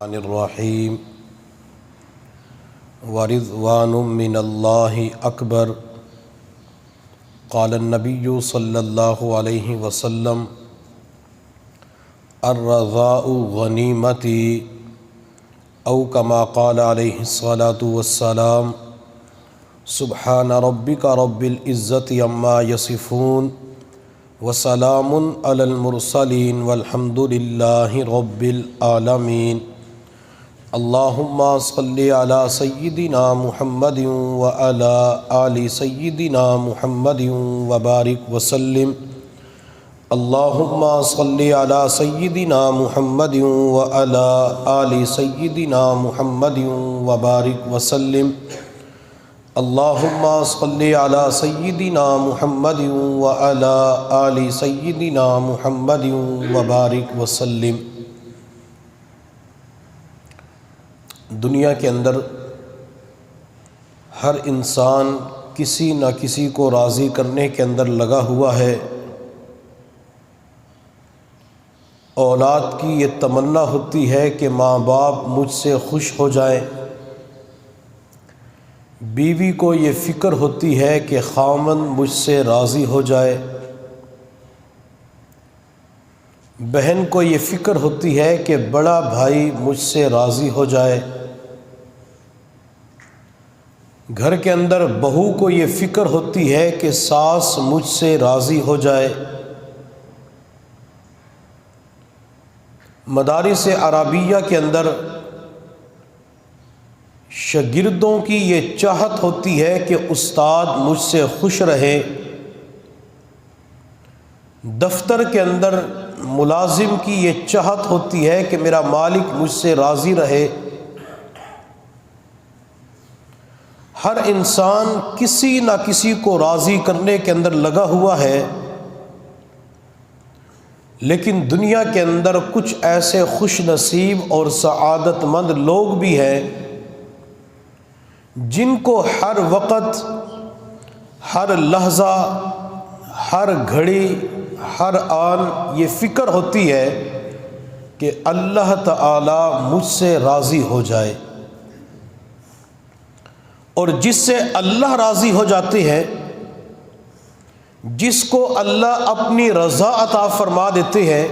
الرحیم ورضوان من اللہ اکبر قال النبی صلی اللہ علیہ وسلم الرضاء غنیمتی او کما قال علیہ الصلاۃ والسلام سبحان ربک رب العزت عما یصفون وسلام علی المرسلین والحمد للہ رب العالمین اللہم صلی علی سیدنا محمد وعلی آل سیدنا محمد وبارک وسلم اللہم صلی علی سیدنا محمد وعلی آل سیدنا محمد وبارک وسلم اللہم صلی علی سیدنا محمد وعلی آل سیدنا محمد وبارک وسلم۔ دنیا کے اندر ہر انسان کسی نہ کسی کو راضی کرنے کے اندر لگا ہوا ہے۔ اولاد کی یہ تمنا ہوتی ہے کہ ماں باپ مجھ سے خوش ہو جائیں، بیوی کو یہ فکر ہوتی ہے کہ خاوند مجھ سے راضی ہو جائے، بہن کو یہ فکر ہوتی ہے کہ بڑا بھائی مجھ سے راضی ہو جائے، گھر کے اندر بہو کو یہ فکر ہوتی ہے کہ ساس مجھ سے راضی ہو جائے۔ مدارس عربیہ کے اندر شاگردوں کی یہ چاہت ہوتی ہے کہ استاد مجھ سے خوش رہے، دفتر کے اندر ملازم کی یہ چاہت ہوتی ہے کہ میرا مالک مجھ سے راضی رہے۔ ہر انسان کسی نہ کسی کو راضی کرنے کے اندر لگا ہوا ہے، لیکن دنیا کے اندر کچھ ایسے خوش نصیب اور سعادت مند لوگ بھی ہیں جن کو ہر وقت، ہر لحظہ، ہر گھڑی، ہر آن یہ فکر ہوتی ہے کہ اللہ تعالی مجھ سے راضی ہو جائے، اور جس سے اللہ راضی ہو جاتے ہیں، جس کو اللہ اپنی رضا عطا فرما دیتے ہیں،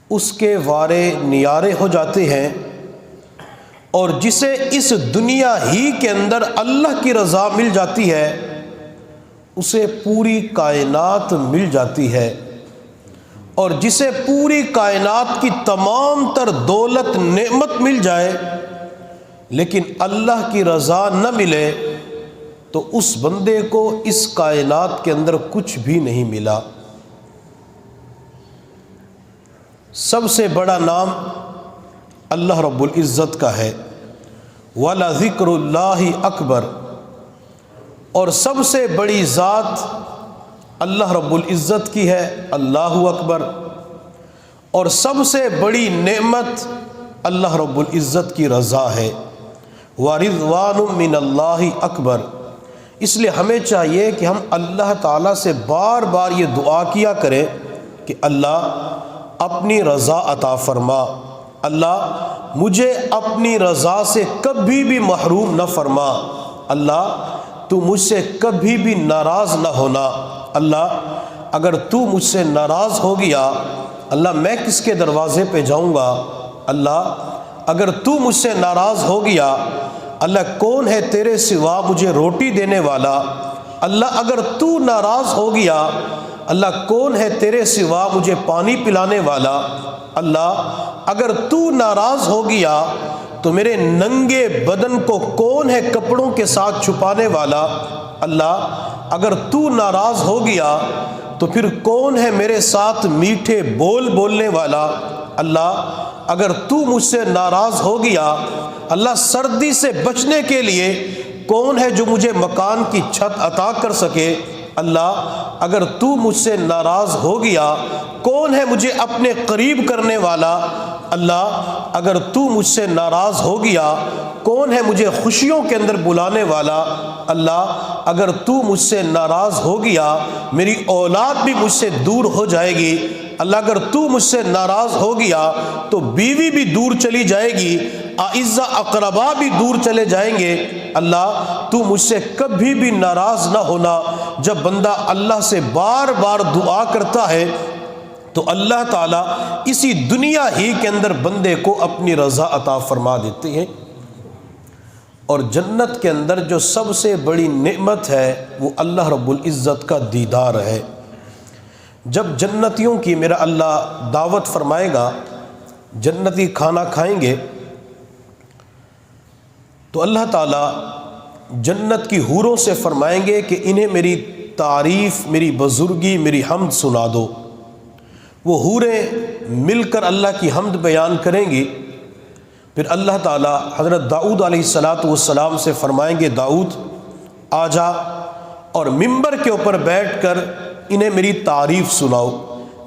اس کے وارے نیارے ہو جاتے ہیں، اور جسے اس دنیا ہی کے اندر اللہ کی رضا مل جاتی ہے اسے پوری کائنات مل جاتی ہے، اور جسے پوری کائنات کی تمام تر دولت نعمت مل جائے لیکن اللہ کی رضا نہ ملے تو اس بندے کو اس کائنات کے اندر کچھ بھی نہیں ملا۔ سب سے بڑا نام اللہ رب العزت کا ہے، وَلَذِكْرُ اللَّهِ أَكْبَرُ، اور سب سے بڑی ذات اللہ رب العزت کی ہے، اللہ اکبر، اور سب سے بڑی نعمت اللہ رب العزت کی رضا ہے، وَرِضْوَانٌ مِّنَ اللَّهِ أَكْبَرُ۔ اس لیے ہمیں چاہیے کہ ہم اللہ تعالیٰ سے بار بار یہ دعا کیا کریں کہ اللہ اپنی رضا عطا فرما، اللہ مجھے اپنی رضا سے کبھی بھی محروم نہ فرما، اللہ تو مجھ سے کبھی بھی ناراض نہ ہونا، اللہ اگر تو مجھ سے ناراض ہو گیا اللہ میں کس کے دروازے پہ جاؤں گا، اللہ اگر تو مجھ سے ناراض ہو گیا اللہ کون ہے تیرے سوا مجھے روٹی دینے والا، اللہ اگر تو ناراض ہو گیا اللہ کون ہے تیرے سوا مجھے پانی پلانے والا، اللہ اگر تو ناراض ہو گیا تو میرے ننگے بدن کو کون ہے کپڑوں کے ساتھ چھپانے والا، اللہ اگر تو ناراض ہو گیا تو پھر کون ہے میرے ساتھ میٹھے بول بولنے والا، اللہ اگر تو مجھ سے ناراض ہو گیا اللہ سردی سے بچنے کے لیے کون ہے جو مجھے مکان کی چھت عطا کر سکے، اللہ اگر تو مجھ سے ناراض ہو گیا کون ہے مجھے اپنے قریب کرنے والا، اللہ اگر تو مجھ سے ناراض ہو گیا کون ہے مجھے خوشیوں کے اندر بلانے والا؟ اللہ اگر تو مجھ سے ناراض ہو گیا میری اولاد بھی مجھ سے دور ہو جائے گی۔ اللہ اگر تو مجھ سے ناراض ہو گیا تو بیوی بھی دور چلی جائے گی، اعزہ اقربا بھی دور چلے جائیں گے۔ اللہ تو مجھ سے کبھی بھی ناراض نہ ہونا۔ جب بندہ اللہ سے بار بار دعا کرتا ہے تو اللہ تعالیٰ اسی دنیا ہی کے اندر بندے کو اپنی رضا عطا فرما دیتے ہیں۔ اور جنت کے اندر جو سب سے بڑی نعمت ہے وہ اللہ رب العزت کا دیدار ہے۔ جب جنتیوں کی میرا اللہ دعوت فرمائے گا، جنتی کھانا کھائیں گے تو اللہ تعالیٰ جنت کی حوروں سے فرمائیں گے کہ انہیں میری تعریف، میری بزرگی، میری حمد سنا دو۔ وہ حوریں مل کر اللہ کی حمد بیان کریں گی۔ پھر اللہ تعالیٰ حضرت داؤد علیہ السلام سے فرمائیں گے داؤد آ جا اور ممبر کے اوپر بیٹھ کر انہیں میری تعریف سناؤ۔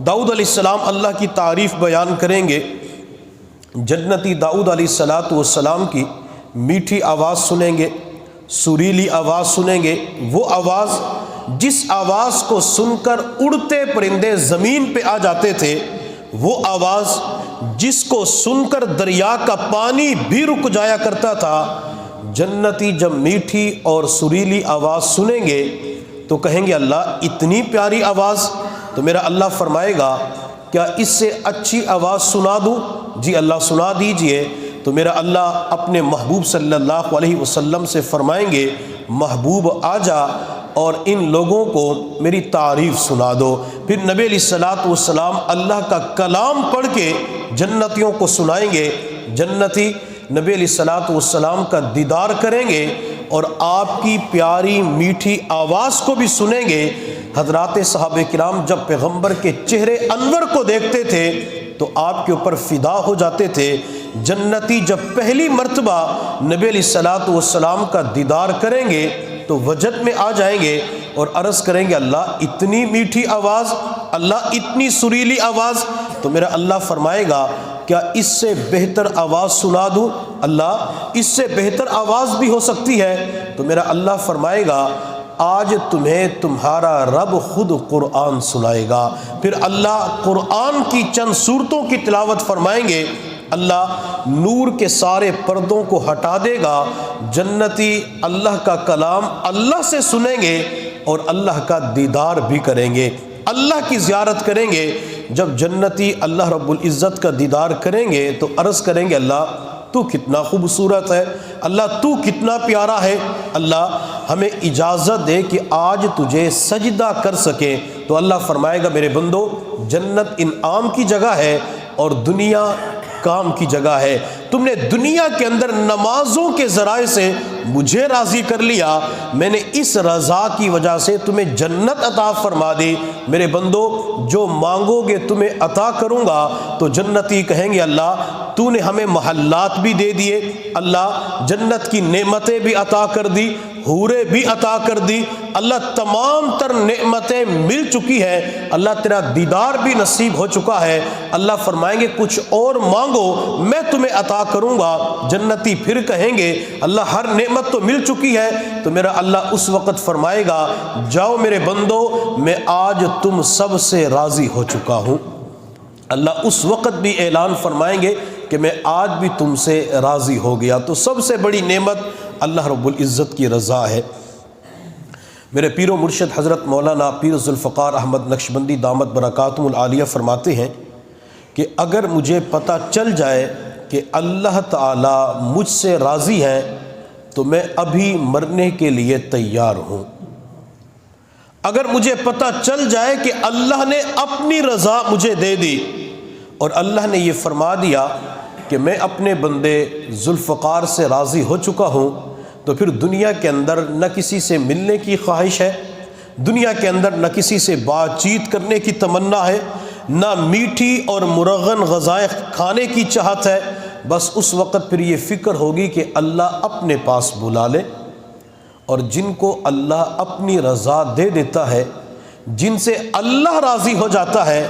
داؤد علیہ السلام اللہ کی تعریف بیان کریں گے۔ جنتی داؤد علیہ السلام کی میٹھی آواز سنیں گے، سریلی آواز سنیں گے، وہ آواز جس آواز کو سن کر اڑتے پرندے زمین پہ آ جاتے تھے، وہ آواز جس کو سن کر دریا کا پانی بھی رک جایا کرتا تھا۔ جنتی جب میٹھی اور سریلی آواز سنیں گے تو کہیں گے اللہ اتنی پیاری آواز، تو میرا اللہ فرمائے گا کیا اس سے اچھی آواز سنا دوں؟ جی اللہ سنا دیجئے۔ تو میرا اللہ اپنے محبوب صلی اللہ علیہ وسلم سے فرمائیں گے محبوب آ جا اور ان لوگوں کو میری تعریف سنا دو۔ پھر نبی علیہ السلام اللہ کا کلام پڑھ کے جنتیوں کو سنائیں گے۔ جنتی نبی علیہ السلام کا دیدار کریں گے اور آپ کی پیاری میٹھی آواز کو بھی سنیں گے۔ حضرات صحابہ کرام جب پیغمبر کے چہرے انور کو دیکھتے تھے تو آپ کے اوپر فدا ہو جاتے تھے۔ جنتی جب پہلی مرتبہ نبی علیہ السلام کا دیدار کریں گے تو وجد میں آ جائیں گے اور عرض کریں گے اللہ اتنی میٹھی آواز، اللہ اتنی سریلی آواز، تو میرا اللہ فرمائے گا کیا اس سے بہتر آواز سنا دوں؟ اللہ اس سے بہتر آواز بھی ہو سکتی ہے۔ تو میرا اللہ فرمائے گا آج تمہیں تمہارا رب خود قرآن سنائے گا۔ پھر اللہ قرآن کی چند سورتوں کی تلاوت فرمائیں گے، اللہ نور کے سارے پردوں کو ہٹا دے گا۔ جنتی اللہ کا کلام اللہ سے سنیں گے اور اللہ کا دیدار بھی کریں گے، اللہ کی زیارت کریں گے۔ جب جنتی اللہ رب العزت کا دیدار کریں گے تو عرض کریں گے اللہ تو کتنا خوبصورت ہے، اللہ تو کتنا پیارا ہے، اللہ ہمیں اجازت دے کہ آج تجھے سجدہ کر سکیں۔ تو اللہ فرمائے گا میرے بندو جنت انعام کی جگہ ہے اور دنیا کام کی جگہ ہے۔ تم نے دنیا کے اندر نمازوں کے ذرائع سے مجھے راضی کر لیا، میں نے اس رضا کی وجہ سے تمہیں جنت عطا فرما دی۔ میرے بندو جو مانگو گے تمہیں عطا کروں گا۔ تو جنتی کہیں گے اللہ تو نے ہمیں محلات بھی دے دیے، اللہ جنت کی نعمتیں بھی عطا کر دی، حوریں بھی عطا کر دی، اللہ تمام تر نعمتیں مل چکی ہے، اللہ تیرا دیدار بھی نصیب ہو چکا ہے۔ اللہ فرمائیں گے کچھ اور مانگو میں تمہیں عطا کروں گا۔ جنتی پھر کہیں گے اللہ ہر نعمت تو مل چکی ہے۔ تو میرا اللہ اس وقت فرمائے گا جاؤ میرے بندو میں آج تم سب سے راضی ہو چکا ہوں۔ اللہ اس وقت بھی اعلان فرمائیں گے کہ میں آج بھی تم سے راضی ہو گیا۔ تو سب سے بڑی نعمت اللہ رب العزت کی رضا ہے۔ میرے پیر و مرشد حضرت مولانا پیر ذوالفقار احمد نقشبندی دامت برکاتہم العالیہ فرماتے ہیں کہ اگر مجھے پتہ چل جائے کہ اللہ تعالیٰ مجھ سے راضی ہے تو میں ابھی مرنے کے لیے تیار ہوں۔ اگر مجھے پتہ چل جائے کہ اللہ نے اپنی رضا مجھے دے دی اور اللہ نے یہ فرما دیا کہ میں اپنے بندے ذوالفقار سے راضی ہو چکا ہوں، تو پھر دنیا کے اندر نہ کسی سے ملنے کی خواہش ہے، دنیا کے اندر نہ کسی سے بات چیت کرنے کی تمنا ہے، نہ میٹھی اور مرغن غذائیں کھانے کی چاہت ہے۔ بس اس وقت پھر یہ فکر ہوگی کہ اللہ اپنے پاس بلا لے، اور جن کو اللہ اپنی رضا دے دیتا ہے، جن سے اللہ راضی ہو جاتا ہے،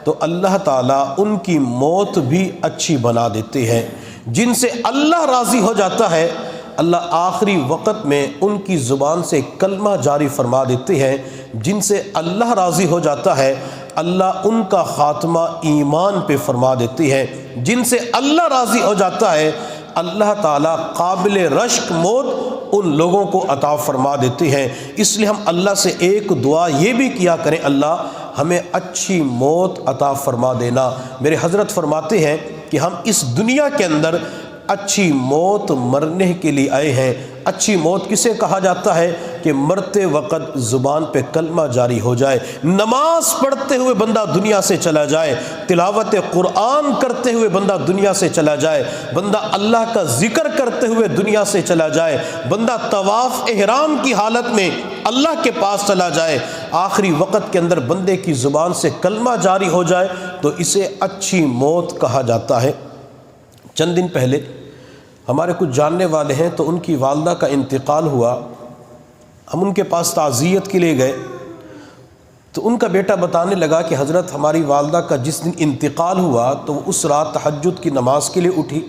تو اللہ تعالیٰ ان کی موت بھی اچھی بنا دیتے ہیں۔ جن سے اللہ راضی ہو جاتا ہے اللہ آخری وقت میں ان کی زبان سے کلمہ جاری فرما دیتے ہیں۔ جن سے اللہ راضی ہو جاتا ہے اللہ ان کا خاتمہ ایمان پہ فرما دیتی ہے۔ جن سے اللہ راضی ہو جاتا ہے اللہ تعالیٰ قابل رشک موت ان لوگوں کو عطا فرما دیتے ہیں۔ اس لیے ہم اللہ سے ایک دعا یہ بھی کیا کریں، اللہ ہمیں اچھی موت عطا فرما دینا۔ میرے حضرت فرماتے ہیں کہ ہم اس دنیا کے اندر اچھی موت مرنے کے لیے آئے ہیں۔ اچھی موت کسے کہا جاتا ہے کہ مرتے وقت زبان پہ کلمہ جاری ہو جائے، نماز پڑھتے ہوئے بندہ دنیا سے چلا جائے، تلاوت قرآن کرتے ہوئے بندہ دنیا سے چلا جائے، بندہ اللہ کا ذکر کرتے ہوئے دنیا سے چلا جائے، بندہ طواف احرام کی حالت میں اللہ کے پاس چلا جائے، آخری وقت کے اندر بندے کی زبان سے کلمہ جاری ہو جائے تو اسے اچھی موت کہا جاتا ہے۔ چند دن پہلے ہمارے کچھ جاننے والے ہیں تو ان کی والدہ کا انتقال ہوا، ہم ان کے پاس تعزیت کے لیے گئے تو ان کا بیٹا بتانے لگا کہ حضرت ہماری والدہ کا جس دن انتقال ہوا تو وہ اس رات تہجد کی نماز کے لیے اٹھی،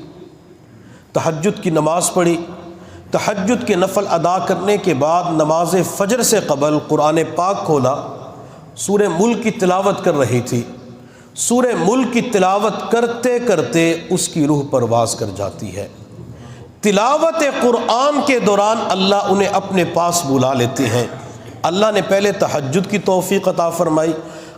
تہجد کی نماز پڑھی، تہجد کے نفل ادا کرنے کے بعد نماز فجر سے قبل قرآن پاک کھولا، سورہ ملک کی تلاوت کر رہی تھی۔ سورہ ملک کی تلاوت کرتے کرتے اس کی روح پرواز کر جاتی ہے۔ تلاوت قرآن کے دوران اللہ انہیں اپنے پاس بلا لیتے ہیں۔ اللہ نے پہلے تہجد کی توفیق عطا فرمائی،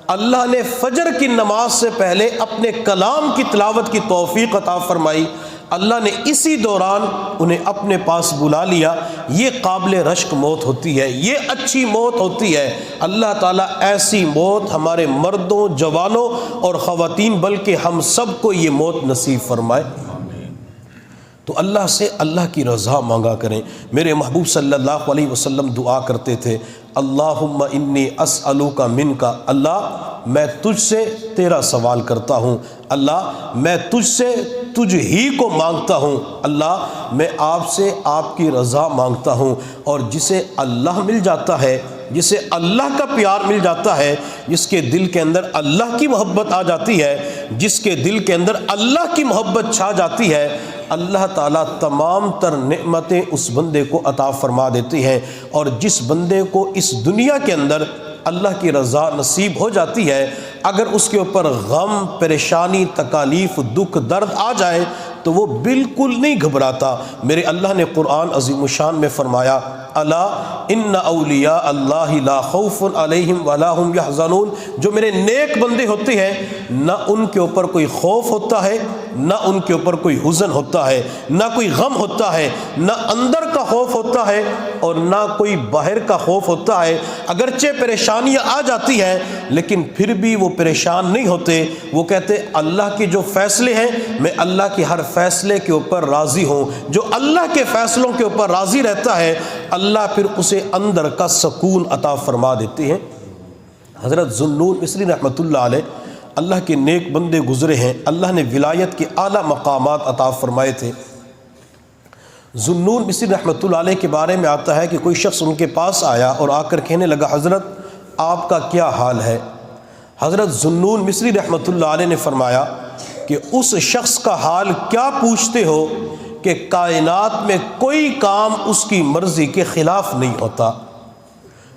اللہ نے فجر کی نماز سے پہلے اپنے کلام کی تلاوت کی توفیق عطا فرمائی، اللہ نے اسی دوران انہیں اپنے پاس بلا لیا۔ یہ قابل رشک موت ہوتی ہے، یہ اچھی موت ہوتی ہے۔ اللہ تعالیٰ ایسی موت ہمارے مردوں، جوانوں اور خواتین بلکہ ہم سب کو یہ موت نصیب فرمائے۔ تو اللہ سے اللہ کی رضا مانگا کریں۔ میرے محبوب صلی اللہ علیہ وسلم دعا کرتے تھے، اللہم انی اسألوک منک، اللہ میں تجھ سے تیرا سوال کرتا ہوں، اللہ میں تجھ سے تجھ ہی کو مانگتا ہوں، اللہ میں آپ سے آپ کی رضا مانگتا ہوں۔ اور جسے اللہ مل جاتا ہے، جسے اللہ کا پیار مل جاتا ہے، جس کے دل کے اندر اللہ کی محبت آ جاتی ہے، جس کے دل کے اندر اللہ کی محبت چھا جاتی ہے، اللہ تعالیٰ تمام تر نعمتیں اس بندے کو عطا فرما دیتی ہیں۔ اور جس بندے کو اس دنیا کے اندر اللہ کی رضا نصیب ہو جاتی ہے، اگر اس کے اوپر غم، پریشانی، تکالیف، دکھ، درد آ جائے تو وہ بالکل نہیں گھبراتا۔ میرے اللہ نے قرآن عظیم الشان میں فرمایا، الا ان اولیاء اللہ لا خوف علیہم ولا هم یحزنون، جو میرے نیک بندے ہوتے ہیں نہ ان کے اوپر کوئی خوف ہوتا ہے، نہ ان کے اوپر کوئی حزن ہوتا ہے، نہ کوئی غم ہوتا ہے، نہ اندر کا خوف ہوتا ہے اور نہ کوئی باہر کا خوف ہوتا ہے۔ اگرچہ پریشانیاں آ جاتی ہیں لیکن پھر بھی وہ پریشان نہیں ہوتے، وہ کہتے اللہ کے جو فیصلے ہیں میں اللہ کے ہر فیصلے کے اوپر راضی ہوں۔ جو اللہ کے فیصلوں کے اوپر راضی رہتا ہے اللہ پھر اسے اندر کا سکون عطا فرما دیتے ہیں۔ حضرت ذوالنون مصری رحمۃ اللہ علیہ اللہ کے نیک بندے گزرے ہیں، اللہ نے ولایت کے اعلیٰ مقامات عطا فرمائے تھے۔ ذوالنون مصری رحمۃ اللہ علیہ کے بارے میں آتا ہے کہ کوئی شخص ان کے پاس آیا اور آ کر کہنے لگا، حضرت آپ کا کیا حال ہے؟ حضرت ذوالنون مصری رحمۃ اللہ علیہ نے فرمایا کہ اس شخص کا حال کیا پوچھتے ہو کہ کائنات میں کوئی کام اس کی مرضی کے خلاف نہیں ہوتا۔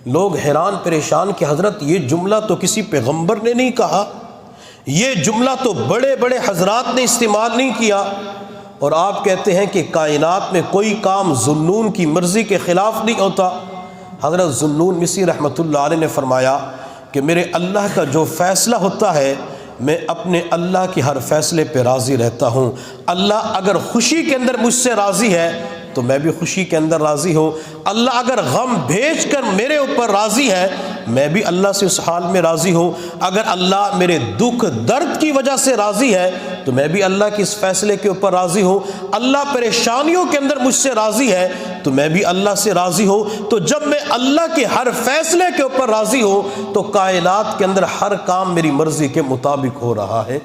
لوگ حیران پریشان کہ حضرت یہ جملہ تو کسی پیغمبر نے نہیں کہا، یہ جملہ تو بڑے بڑے حضرات نے استعمال نہیں کیا، اور آپ کہتے ہیں کہ کائنات میں کوئی کام ذوالنون کی مرضی کے خلاف نہیں ہوتا۔ حضرت ذوالنون مصری رحمۃ اللہ علیہ نے فرمایا کہ میرے اللہ کا جو فیصلہ ہوتا ہے میں اپنے اللہ کے ہر فیصلے پہ راضی رہتا ہوں۔ اللہ اگر خوشی کے اندر مجھ سے راضی ہے تو میں بھی خوشی کے اندر راضی ہوں، اللہ اگر غم بھیج کر میرے اوپر راضی ہے میں بھی اللہ سے اس حال میں راضی ہوں، اگر اللہ میرے دکھ درد کی وجہ سے راضی ہے تو میں بھی اللہ کے اس فیصلے کے اوپر راضی ہوں، اللہ پریشانیوں کے اندر مجھ سے راضی ہے تو میں بھی اللہ سے راضی ہوں۔ تو جب میں اللہ کے ہر فیصلے کے اوپر راضی ہوں تو کائنات کے اندر ہر کام میری مرضی کے مطابق ہو رہا ہے۔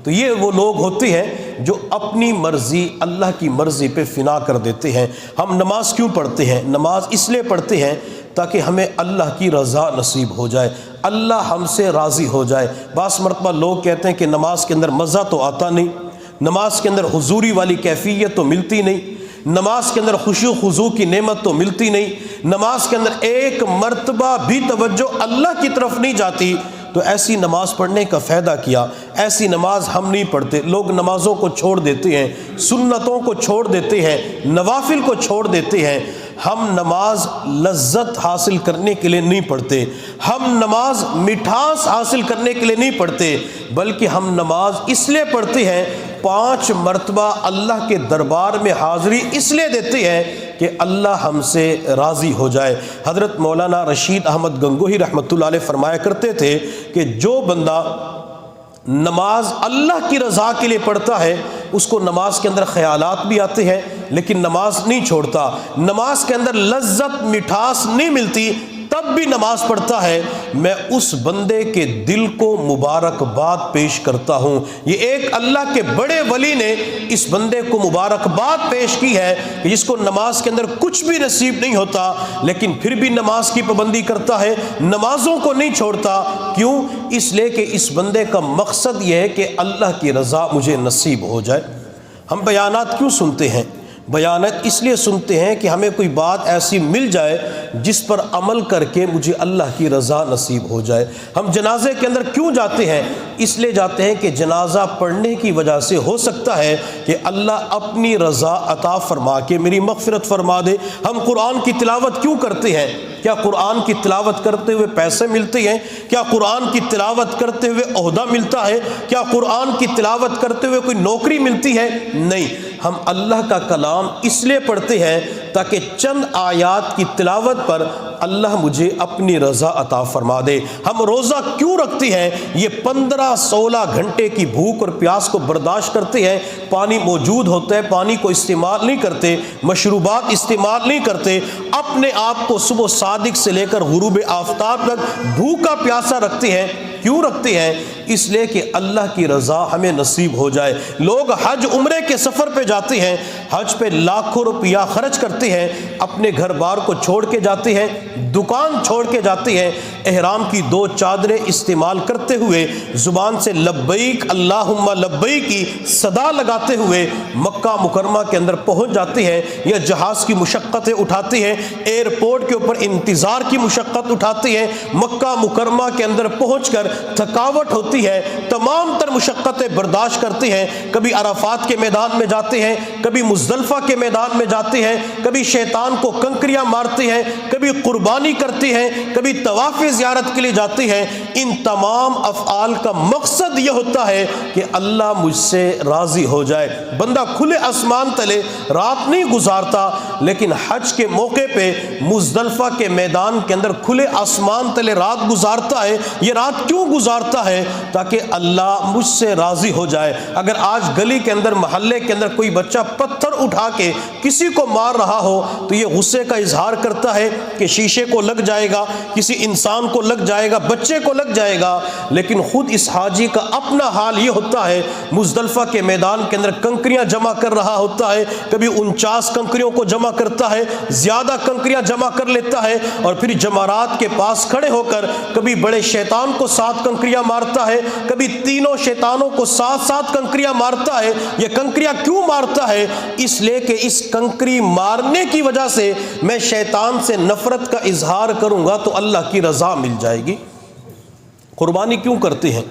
تو یہ وہ لوگ ہوتے ہیں جو اپنی مرضی اللہ کی مرضی پہ فنا کر دیتے ہیں۔ ہم نماز کیوں پڑھتے ہیں؟ نماز اس لیے پڑھتے ہیں تاکہ ہمیں اللہ کی رضا نصیب ہو جائے، اللہ ہم سے راضی ہو جائے۔ بعض مرتبہ لوگ کہتے ہیں کہ نماز کے اندر مزہ تو آتا نہیں، نماز کے اندر حضوری والی کیفیت تو ملتی نہیں، نماز کے اندر خشوع خضوع کی نعمت تو ملتی نہیں، نماز کے اندر ایک مرتبہ بھی توجہ اللہ کی طرف نہیں جاتی، تو ایسی نماز پڑھنے کا فائدہ کیا؟ ایسی نماز ہم نہیں پڑھتے۔ لوگ نمازوں کو چھوڑ دیتے ہیں، سنتوں کو چھوڑ دیتے ہیں، نوافل کو چھوڑ دیتے ہیں۔ ہم نماز لذت حاصل کرنے کے لیے نہیں پڑھتے، ہم نماز مٹھاس حاصل کرنے کے لیے نہیں پڑھتے، بلکہ ہم نماز اس لیے پڑھتے ہیں، 5 مرتبہ اللہ کے دربار میں حاضری اس لیے دیتے ہیں کہ اللہ ہم سے راضی ہو جائے۔ حضرت مولانا رشید احمد گنگوہی رحمۃ اللہ علیہ فرمایا کرتے تھے کہ جو بندہ نماز اللہ کی رضا کے لیے پڑھتا ہے، اس کو نماز کے اندر خیالات بھی آتے ہیں لیکن نماز نہیں چھوڑتا، نماز کے اندر لذت مٹھاس نہیں ملتی تب بھی نماز پڑھتا ہے، میں اس بندے کے دل کو مبارکباد پیش کرتا ہوں۔ یہ ایک اللہ کے بڑے ولی نے اس بندے کو مبارکباد پیش کی ہے کہ جس کو نماز کے اندر کچھ بھی نصیب نہیں ہوتا لیکن پھر بھی نماز کی پابندی کرتا ہے، نمازوں کو نہیں چھوڑتا۔ کیوں؟ اس لیے کہ اس بندے کا مقصد یہ ہے کہ اللہ کی رضا مجھے نصیب ہو جائے۔ ہم بیانات کیوں سنتے ہیں؟ بیانات اس لیے سنتے ہیں کہ ہمیں کوئی بات ایسی مل جائے جس پر عمل کر کے مجھے اللہ کی رضا نصیب ہو جائے۔ ہم جنازے کے اندر کیوں جاتے ہیں؟ اس لیے جاتے ہیں کہ جنازہ پڑھنے کی وجہ سے ہو سکتا ہے کہ اللہ اپنی رضا عطا فرما کے میری مغفرت فرما دے۔ ہم قرآن کی تلاوت کیوں کرتے ہیں؟ کیا قرآن کی تلاوت کرتے ہوئے پیسے ملتے ہیں؟ کیا قرآن کی تلاوت کرتے ہوئے عہدہ ملتا ہے؟ کیا قرآن کی تلاوت کرتے ہوئے کوئی نوکری ملتی ہے؟ نہیں، ہم اللہ کا کلام اس لیے پڑھتے ہیں تاکہ چند آیات کی تلاوت پر اللہ مجھے اپنی رضا عطا فرما دے۔ ہم روزہ کیوں رکھتے ہیں؟ یہ 15-16 گھنٹے کی بھوک اور پیاس کو برداشت کرتے ہیں، پانی موجود ہوتا ہے، پانی کو استعمال نہیں کرتے، مشروبات استعمال نہیں کرتے، اپنے آپ کو صبح صادق سے لے کر غروب آفتاب تک بھوکا پیاسا رکھتے ہیں۔ کیوں رکھتے ہیں؟ اس لیے کہ اللہ کی رضا ہمیں نصیب ہو جائے۔ لوگ حج عمرے کے سفر پہ جاتے ہیں، حج پہ لاکھوں روپیہ خرچ کرتے ہیں، اپنے گھر بار کو چھوڑ کے جاتے ہیں، دکان چھوڑ کے جاتے ہیں، احرام کی 2 چادریں استعمال کرتے ہوئے زبان سے لبیک اللہم لبیک کی صدا لگاتے ہوئے مکہ مکرمہ کے اندر پہنچ جاتے ہیں، یا جہاز کی مشقتیں اٹھاتے ہیں، ایئرپورٹ کے اوپر انتظار کی مشقت اٹھاتے ہیں، مکہ مکرمہ کے اندر پہنچ کر تھکاوٹ ہوتی ہے، تمام تر مشقتیں برداشت کرتے ہیں، کبھی عرفات کے میدان میں جاتے ہیں، کبھی مزدلفہ کے میدان میں جاتے ہیں، کبھی شیطان کو کنکریاں مارتے ہیں، کبھی قربانی کرتے ہیں، کبھی طواف زیارت کے لیے جاتے ہیں۔ ان تمام افعال کا مقصد یہ ہوتا ہے کہ اللہ مجھ سے راضی ہو جائے۔ بندہ کھلے آسمان تلے رات نہیں گزارتا، لیکن حج کے موقع پہ مزدلفہ کے میدان کے اندر کھلے آسمان تلے رات گزارتا ہے۔ یہ رات کیوں گزارتا ہے؟ تاکہ اللہ مجھ سے راضی ہو جائے۔ اگر آج گلی کے اندر محلے کے اندر کوئی بچہ پتھر اٹھا کے کسی کو مار رہا ہو تو یہ غصے کا اظہار کرتا ہے کہ شیشے کو لگ جائے گا، کسی انسان کو لگ جائے گا، بچے کو لگ جائے گا، لیکن خود اس حاجی کا اپنا حال یہ ہوتا ہے، مزدلفہ کے میدان کے اندر کنکریاں جمع کر رہا ہوتا ہے، کبھی 49 کنکریوں کو جمع کرتا ہے، زیادہ کنکریاں جمع کر لیتا ہے، اور پھر جمرات کے پاس کھڑے ہو کر کبھی بڑے شیطان کو 7 کنکریاں مارتا ہے، کبھی تینوں شیطانوں کو 7 کنکریاں مارتا ہے۔ یہ کنکریاں کیوں مارتا ہے؟ اس لیے کہ اس کنکری مارنے کی وجہ سے میں شیطان سے نفرت کا اظہار کروں گا تو اللہ کی رضا مل جائے گی۔ قربانی کیوں کرتے ہیں؟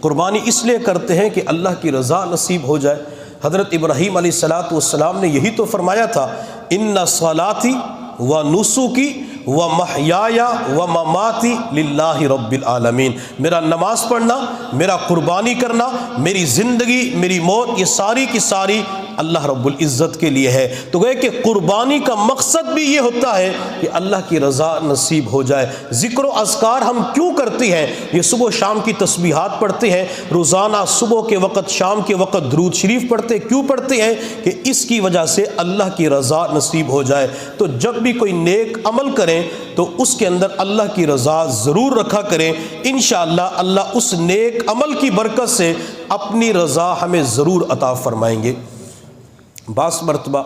قربانی اس لیے کرتے ہیں کہ اللہ کی رضا نصیب ہو جائے۔ حضرت ابراہیم علیہ السلام نے یہی تو فرمایا تھا، ان صلاتی و نسکی و محیایا و مماتی للہ رب العالمین، میرا نماز پڑھنا، میرا قربانی کرنا، میری زندگی، میری موت، یہ ساری کی ساری اللہ رب العزت کے لیے ہے۔ تو گویا کہ قربانی کا مقصد بھی یہ ہوتا ہے کہ اللہ کی رضا نصیب ہو جائے۔ ذکر و اذکار ہم کیوں کرتے ہیں؟ یہ صبح و شام کی تسبیحات پڑھتے ہیں، روزانہ صبح کے وقت شام کے وقت درود شریف پڑھتے، کیوں پڑھتے ہیں؟ کہ اس کی وجہ سے اللہ کی رضا نصیب ہو جائے۔ تو جب بھی کوئی نیک عمل کریں تو اس کے اندر اللہ کی رضا ضرور رکھا کریں، انشاءاللہ اللہ اس نیک عمل کی برکت سے اپنی رضا ہمیں ضرور عطا فرمائیں گے۔ بعض مرتبہ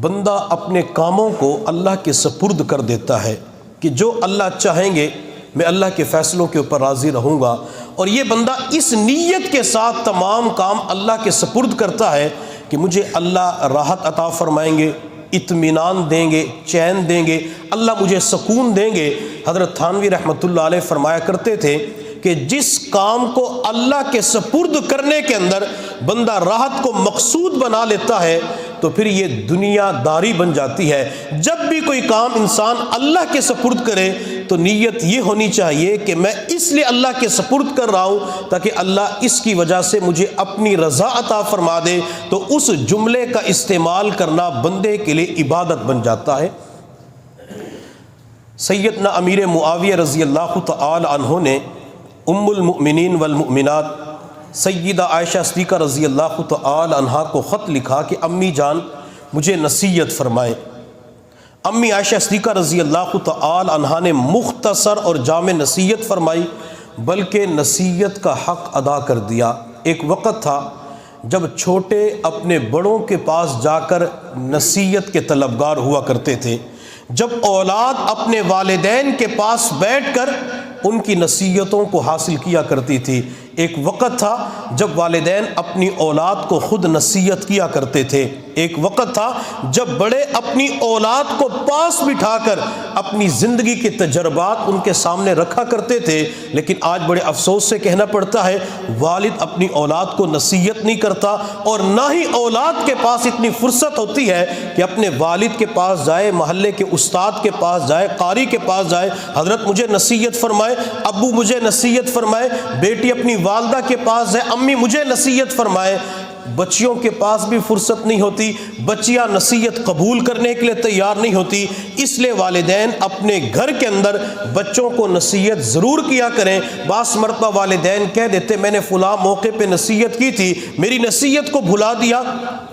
بندہ اپنے کاموں کو اللہ کے سپرد کر دیتا ہے کہ جو اللہ چاہیں گے میں اللہ کے فیصلوں کے اوپر راضی رہوں گا، اور یہ بندہ اس نیت کے ساتھ تمام کام اللہ کے سپرد کرتا ہے کہ مجھے اللہ راحت عطا فرمائیں گے، اطمینان دیں گے، چین دیں گے، اللہ مجھے سکون دیں گے۔ حضرت تھانوی رحمۃ اللہ علیہ فرمایا کرتے تھے کہ جس کام کو اللہ کے سپرد کرنے کے اندر بندہ راحت کو مقصود بنا لیتا ہے تو پھر یہ دنیا داری بن جاتی ہے۔ جب بھی کوئی کام انسان اللہ کے سپرد کرے تو نیت یہ ہونی چاہیے کہ میں اس لیے اللہ کے سپرد کر رہا ہوں تاکہ اللہ اس کی وجہ سے مجھے اپنی رضا عطا فرما دے، تو اس جملے کا استعمال کرنا بندے کے لیے عبادت بن جاتا ہے۔ سیدنا امیر معاویہ رضی اللہ تعالی عنہ نے ام المؤمنین والمؤمنات سیدہ عائشہ صدیقہ رضی اللہ تعالی عنہا کو خط لکھا کہ امی جان مجھے نصیحت فرمائیں۔ امی عائشہ صدیقہ رضی اللہ تعالی عنہا نے مختصر اور جامع نصیحت فرمائی، بلکہ نصیحت کا حق ادا کر دیا۔ ایک وقت تھا جب چھوٹے اپنے بڑوں کے پاس جا کر نصیحت کے طلبگار ہوا کرتے تھے، جب اولاد اپنے والدین کے پاس بیٹھ کر ان کی نصیحتوں کو حاصل کیا کرتی تھی۔ ایک وقت تھا جب والدین اپنی اولاد کو خود نصیحت کیا کرتے تھے۔ ایک وقت تھا جب بڑے اپنی اولاد کو پاس بٹھا کر اپنی زندگی کے تجربات ان کے سامنے رکھا کرتے تھے، لیکن آج بڑے افسوس سے کہنا پڑتا ہے والد اپنی اولاد کو نصیحت نہیں کرتا، اور نہ ہی اولاد کے پاس اتنی فرصت ہوتی ہے کہ اپنے والد کے پاس جائے، محلے کے استاد کے پاس جائے، قاری کے پاس جائے، حضرت مجھے نصیحت فرمائے، ابو مجھے نصیحت فرمائے، بیٹی اپنی والدہ کے پاس جائے، امی مجھے نصیحت فرمائے۔ بچیوں کے پاس بھی فرصت نہیں ہوتی، بچیاں نصیحت قبول کرنے کے لیے تیار نہیں ہوتی، اس لیے والدین اپنے گھر کے اندر بچوں کو نصیحت ضرور کیا کریں۔ بعض مرتبہ والدین کہہ دیتے میں نے فلاں موقع پہ نصیحت کی تھی، میری نصیحت کو بھلا دیا،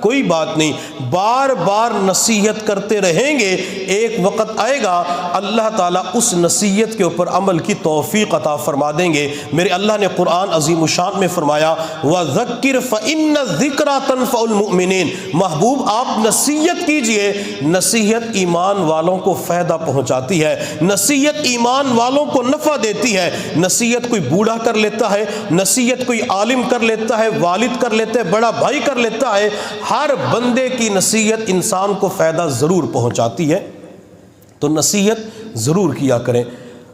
کوئی بات نہیں، بار بار نصیحت کرتے رہیں گے، ایک وقت آئے گا اللہ تعالیٰ اس نصیحت کے اوپر عمل کی توفیق عطا فرما دیں گے۔ میرے اللہ نے قرآن عظیم الشان میں فرمایا وَذَكِّرْ فَإِنَّ الذِّكْرَىٰ تَنفَعُ الْمُؤْمِنِينَ، محبوب آپ نصیحت کیجئے، نصیحت ایمان والوں کو فائدہ پہنچاتی ہے، نصیحت ایمان والوں کو نفع دیتی ہے۔ نصیحت کوئی بوڑھا کر لیتا ہے، نصیحت کوئی عالم کر لیتا ہے، والد کر لیتا ہے، بڑا بھائی کر لیتا ہے، ہر بندے کی نصیحت انسان کو فائدہ ضرور پہنچاتی ہے، تو نصیحت ضرور کیا کریں۔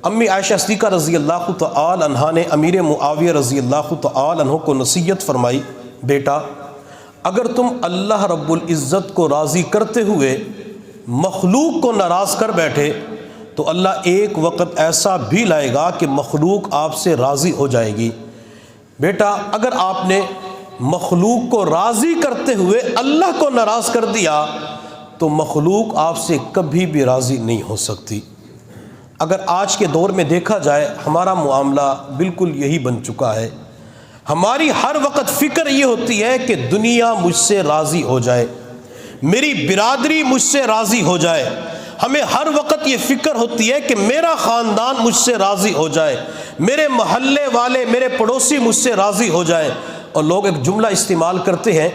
امی عائشہ صدیقہ رضی اللہ تعالی عنہا نے امیر معاویہ رضی اللہ تعالی عنہ کو نصیحت فرمائی، بیٹا اگر تم اللہ رب العزت کو راضی کرتے ہوئے مخلوق کو ناراض کر بیٹھے تو اللہ ایک وقت ایسا بھی لائے گا کہ مخلوق آپ سے راضی ہو جائے گی۔ بیٹا اگر آپ نے مخلوق کو راضی کرتے ہوئے اللہ کو ناراض کر دیا تو مخلوق آپ سے کبھی بھی راضی نہیں ہو سکتی۔ اگر آج کے دور میں دیکھا جائے ہمارا معاملہ بالکل یہی بن چکا ہے، ہماری ہر وقت فکر یہ ہوتی ہے کہ دنیا مجھ سے راضی ہو جائے، میری برادری مجھ سے راضی ہو جائے، ہمیں ہر وقت یہ فکر ہوتی ہے کہ میرا خاندان مجھ سے راضی ہو جائے، میرے محلے والے میرے پڑوسی مجھ سے راضی ہو جائے۔ اور لوگ ایک جملہ استعمال کرتے ہیں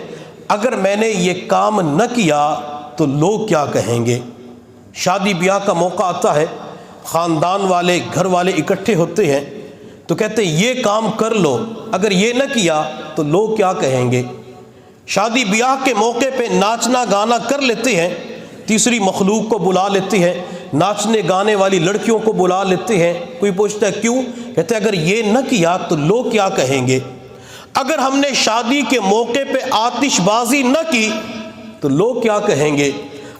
اگر میں نے یہ کام نہ کیا تو لوگ کیا کہیں گے۔ شادی بیاہ کا موقع آتا ہے، خاندان والے گھر والے اکٹھے ہوتے ہیں تو کہتے ہیں یہ کام کر لو، اگر یہ نہ کیا تو لوگ کیا کہیں گے۔ شادی بیاہ کے موقع پہ ناچنا گانا کر لیتے ہیں، تیسری مخلوق کو بلا لیتے ہیں، ناچنے گانے والی لڑکیوں کو بلا لیتے ہیں، کوئی پوچھتا ہے کیوں، کہتے ہیں اگر یہ نہ کیا تو لوگ کیا کہیں گے۔ اگر ہم نے شادی کے موقع پہ آتش بازی نہ کی تو لوگ کیا کہیں گے۔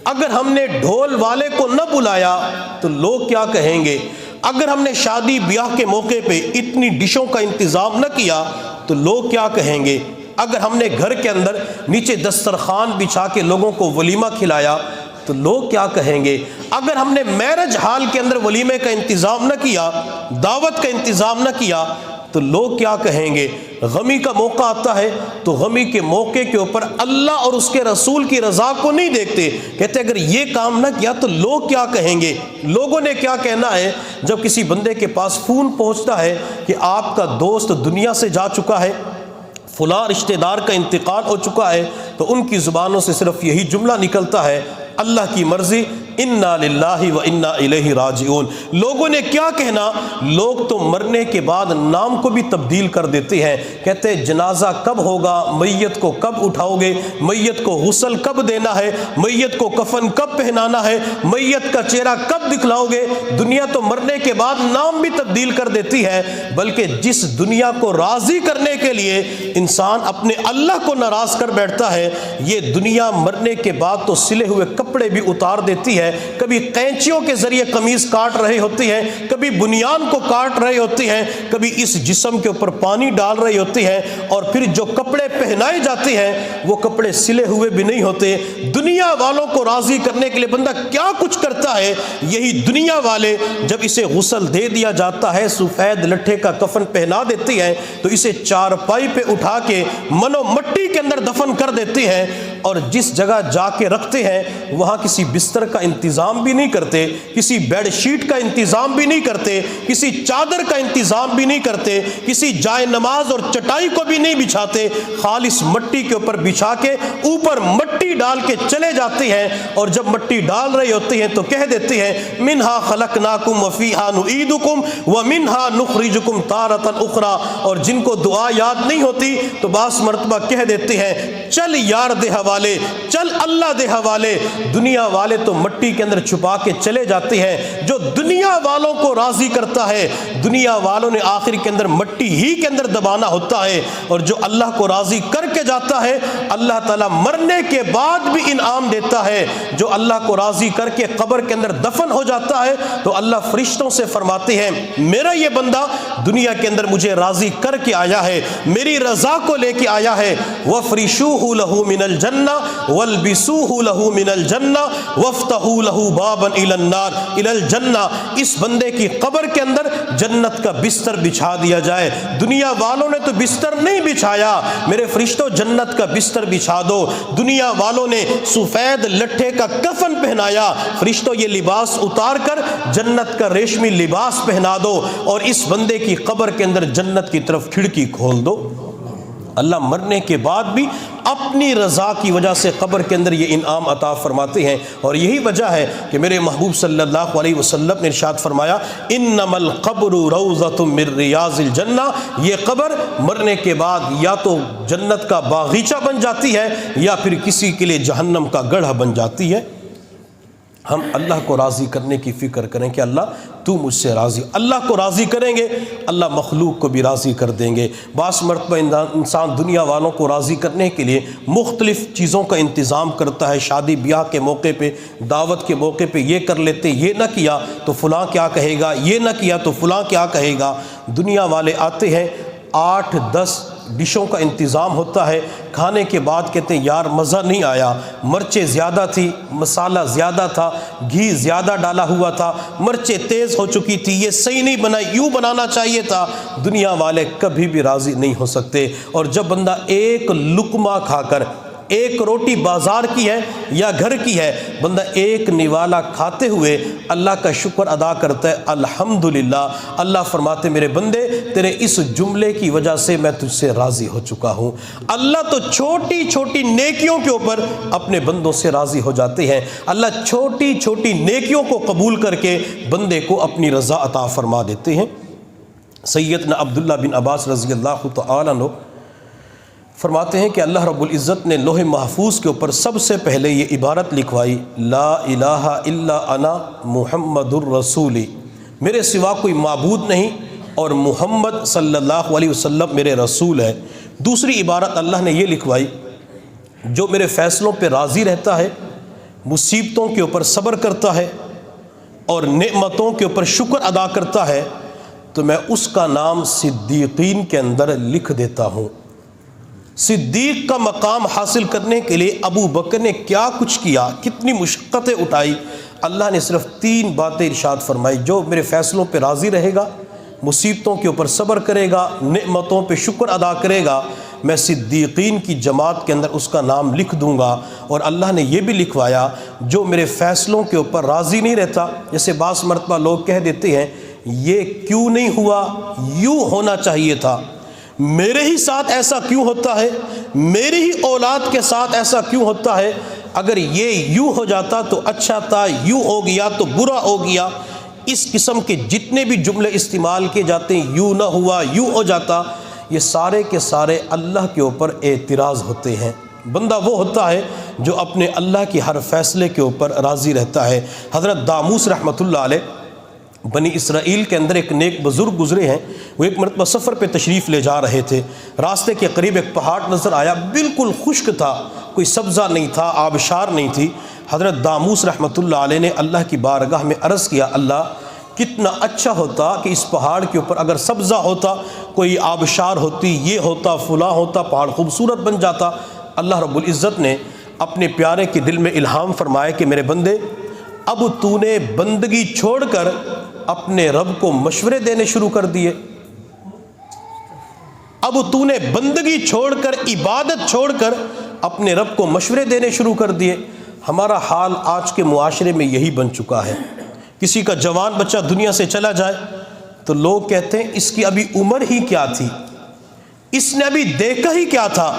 اگر ہم نے ڈھول والے کو نہ بلایا تو لوگ کیا کہیں گے۔ اگر ہم نے شادی بیاہ کے موقع پہ اتنی ڈشوں کا انتظام نہ کیا تو لوگ کیا کہیں گے۔ اگر ہم نے گھر کے اندر نیچے دسترخوان بچھا کے لوگوں کو ولیمہ کھلایا تو لوگ کیا کہیں گے۔ اگر ہم نے میرج ہال کے اندر ولیمے کا انتظام نہ کیا، دعوت کا انتظام نہ کیا تو لوگ کیا کہیں گے۔ غمی کا موقع آتا ہے تو غمی کے موقع کے اوپر اللہ اور اس کے رسول کی رضا کو نہیں دیکھتے، کہتے اگر یہ کام نہ کیا تو لوگ کیا کہیں گے۔ لوگوں نے کیا کہنا ہے جب کسی بندے کے پاس فون پہنچتا ہے کہ آپ کا دوست دنیا سے جا چکا ہے، فلاں رشتہ دار کا انتقال ہو چکا ہے تو ان کی زبانوں سے صرف یہی جملہ نکلتا ہے، اللہ کی مرضی، انا للہ و انا الیہ راجعون۔ لوگوں نے کیا کہنا؟ لوگ تو مرنے کے بعد نام کو بھی تبدیل کر دیتے ہیں، کہتے ہیں جنازہ کب ہوگا، میت کو کب اٹھاؤ گے، میت کو غسل کب دینا ہے، میت کو کفن کب پہنانا ہے، میت کا چہرہ کب دکھلاؤ گے۔ دنیا تو مرنے کے بعد نام بھی تبدیل کر دیتی ہے، بلکہ جس دنیا کو راضی کرنے کے لیے انسان اپنے اللہ کو ناراض کر بیٹھتا ہے، یہ دنیا مرنے کے بعد تو سلے ہوئے کپڑے بھی اتار دیتی ہے، کبھی قینچیوں کے ذریعے قمیض کاٹ رہی ہوتی ہے، کبھی بنیان کو کاٹ رہی ہوتی ہے، کبھی اس جسم کے اوپر پانی ڈال رہی ہوتی ہے، اور پھر جو کپڑے پہنائے جاتے ہیں وہ کپڑے سلے ہوئے بھی نہیں ہوتے۔ دنیا والوں کو راضی کرنے کے لیے بندہ کیا کچھ کرتا ہے، یہی دنیا والے جب اسے غسل دے دیا جاتا ہے، سفید لٹھے کا کفن پہنا دیتی ہے، تو اسے چارپائی پہ اٹھا کے منو مٹی کے اندر دفن کر دیتی ہے، اور جس جگہ جا کے رکھتے ہیں وہاں کسی بستر کا انتظام بھی نہیں کرتے، کسی بیڈ شیٹ کا انتظام بھی نہیں کرتے، کسی چادر کا انتظام بھی نہیں کرتے، کسی جائے نماز اور چٹائی کو بھی نہیں بچھاتے، خالص مٹی کے اوپر بچھا کے اوپر مٹی ڈال کے چلے جاتے ہیں، اور جب مٹی ڈال رہی ہوتی ہیں تو کہہ دیتے ہیں منہا خلقناکم وفیہا نعیدکم ومنہا نخرجکم تارۃ اخری، اور جن کو دعا یاد نہیں ہوتی تو بعض مرتبہ کہہ دیتے ہیں چل یار دے حوالے، چل اللہ دے حوالے۔ دنیا والے تو مٹی کے اندر چھپا کے چلے جاتے ہیں، جو دنیا والوں کو راضی کرتا ہے دنیا والوں نے آخر کے اندر مٹی ہی کے اندر دبانا ہوتا ہے، اور جو اللہ کو راضی کر کے جاتا ہے اللہ تعالیٰ مرنے کے بعد بھی انعام دیتا ہے۔ جو اللہ کو راضی کر کے قبر کے اندر دفن ہو جاتا ہے تو اللہ فرشتوں سے فرماتے ہیں میرا یہ بندہ دنیا کے اندر مجھے راضی کر کے آیا ہے، میری رضا کو لے کے آیا ہے، وَفْرِشُوهُ لَهُ مِنَ الْجَنَّةِ وَالْبِسُوهُ لَهُ مِنَ الْجَنَّةِ وَافْتَحُوا لَهُ بَابًا إِلَى النَّارِ إِلَى الْجَنَّةِ۔ اس بندے کی قبر کے اندر جنت کا بستر بچھا دیا جائے۔ دنیا والوں نے تو بستر نہیں بچھایا، میرے فرشتوں جنت کا بستر بچھا دو۔ دنیا والوں نے سفید لٹھے کا کفن پہنایا، فرشتوں یہ لباس اتار کر جنت کا ریشمی لباس پہنا دو، اور اس بندے کی قبر کے اندر جنت کی طرف کھڑکی کھول دو۔ اللہ مرنے کے بعد بھی اپنی رضا کی وجہ سے قبر کے اندر یہ انعام عطا فرماتے ہیں، اور یہی وجہ ہے کہ میرے محبوب صلی اللہ علیہ وسلم نے ارشاد فرمایا انما القبر روضۃ من ریاض الجنہ، یہ قبر مرنے کے بعد یا تو جنت کا باغیچہ بن جاتی ہے یا پھر کسی کے لیے جہنم کا گڑھا بن جاتی ہے۔ ہم اللہ کو راضی کرنے کی فکر کریں کہ اللہ تو مجھ سے راضی، اللہ کو راضی کریں گے اللہ مخلوق کو بھی راضی کر دیں گے۔ بعض مرتبہ انسان دنیا والوں کو راضی کرنے کے لیے مختلف چیزوں کا انتظام کرتا ہے، شادی بیاہ کے موقع پہ، دعوت کے موقع پہ یہ کر لیتے، یہ نہ کیا تو فلاں کیا کہے گا، یہ نہ کیا تو فلاں کیا کہے گا۔ دنیا والے آتے ہیں 8-10 ڈشوں کا انتظام ہوتا ہے، کھانے کے بعد کہتے ہیں یار مزہ نہیں آیا، مرچیں زیادہ تھی، مسالہ زیادہ تھا، گھی زیادہ ڈالا ہوا تھا، مرچیں تیز ہو چکی تھی، یہ صحیح نہیں بنا، یوں بنانا چاہیے تھا۔ دنیا والے کبھی بھی راضی نہیں ہو سکتے، اور جب بندہ ایک لقمہ کھا کر، ایک روٹی بازار کی ہے یا گھر کی ہے، بندہ ایک نوالا کھاتے ہوئے اللہ کا شکر ادا کرتا ہے الحمدللہ، اللہ فرماتے میرے بندے تیرے اس جملے کی وجہ سے میں تجھ سے راضی ہو چکا ہوں۔ اللہ تو چھوٹی چھوٹی نیکیوں کے اوپر اپنے بندوں سے راضی ہو جاتے ہیں، اللہ چھوٹی چھوٹی نیکیوں کو قبول کر کے بندے کو اپنی رضا عطا فرما دیتے ہیں۔ سیدنا عبداللہ بن عباس رضی اللہ تعالیٰ عنہ فرماتے ہیں کہ اللہ رب العزت نے لوح محفوظ کے اوپر سب سے پہلے یہ عبارت لکھوائی لا الہ الا انا محمد الرسول، میرے سوا کوئی معبود نہیں اور محمد صلی اللہ علیہ وسلم میرے رسول ہے۔ دوسری عبارت اللہ نے یہ لکھوائی جو میرے فیصلوں پہ راضی رہتا ہے، مصیبتوں کے اوپر صبر کرتا ہے اور نعمتوں کے اوپر شکر ادا کرتا ہے تو میں اس کا نام صدیقین کے اندر لکھ دیتا ہوں۔ صدیق کا مقام حاصل کرنے کے لیے ابو بکر نے کیا کچھ کیا، کتنی مشقتیں اٹھائی، اللہ نے صرف 3 باتیں ارشاد فرمائی، جو میرے فیصلوں پہ راضی رہے گا، مصیبتوں کے اوپر صبر کرے گا، نعمتوں پہ شکر ادا کرے گا، میں صدیقین کی جماعت کے اندر اس کا نام لکھ دوں گا۔ اور اللہ نے یہ بھی لکھوایا جو میرے فیصلوں کے اوپر راضی نہیں رہتا، جیسے بعض مرتبہ لوگ کہہ دیتے ہیں یہ کیوں نہیں ہوا، یوں ہونا چاہیے تھا، میرے ہی ساتھ ایسا کیوں ہوتا ہے، میری ہی اولاد کے ساتھ ایسا کیوں ہوتا ہے، اگر یہ یوں ہو جاتا تو اچھا تھا، یوں ہو گیا تو برا ہو گیا۔ اس قسم کے جتنے بھی جملے استعمال کیے جاتے ہیں، یوں نہ ہوا، یوں ہو جاتا، یہ سارے کے سارے اللہ کے اوپر اعتراض ہوتے ہیں۔ بندہ وہ ہوتا ہے جو اپنے اللہ کی ہر فیصلے کے اوپر راضی رہتا ہے۔ حضرت داموس رحمۃ اللہ علیہ بنی اسرائیل کے اندر ایک نیک بزرگ گزرے ہیں، وہ ایک مرتبہ سفر پہ تشریف لے جا رہے تھے، راستے کے قریب ایک پہاڑ نظر آیا، بالکل خشک تھا، کوئی سبزہ نہیں تھا، آبشار نہیں تھی۔ حضرت داموس رحمۃ اللہ علیہ نے اللہ کی بارگاہ میں عرض کیا، اللہ کتنا اچھا ہوتا کہ اس پہاڑ کے اوپر اگر سبزہ ہوتا، کوئی آبشار ہوتی، یہ ہوتا، فلاں ہوتا، پہاڑ خوبصورت بن جاتا۔ اللہ رب العزت نے اپنے پیارے کے دل میں الہام فرمایا کہ میرے بندے، اب تو نے بندگی چھوڑ کر اپنے رب کو مشورے دینے شروع کر دیے، اب تو نے بندگی چھوڑ کر، عبادت چھوڑ کر اپنے رب کو مشورے دینے شروع کر دیے۔ ہمارا حال آج کے معاشرے میں یہی بن چکا ہے۔ کسی کا جوان بچہ دنیا سے چلا جائے تو لوگ کہتے ہیں اس کی ابھی عمر ہی کیا تھی، اس نے ابھی دیکھا ہی کیا تھا۔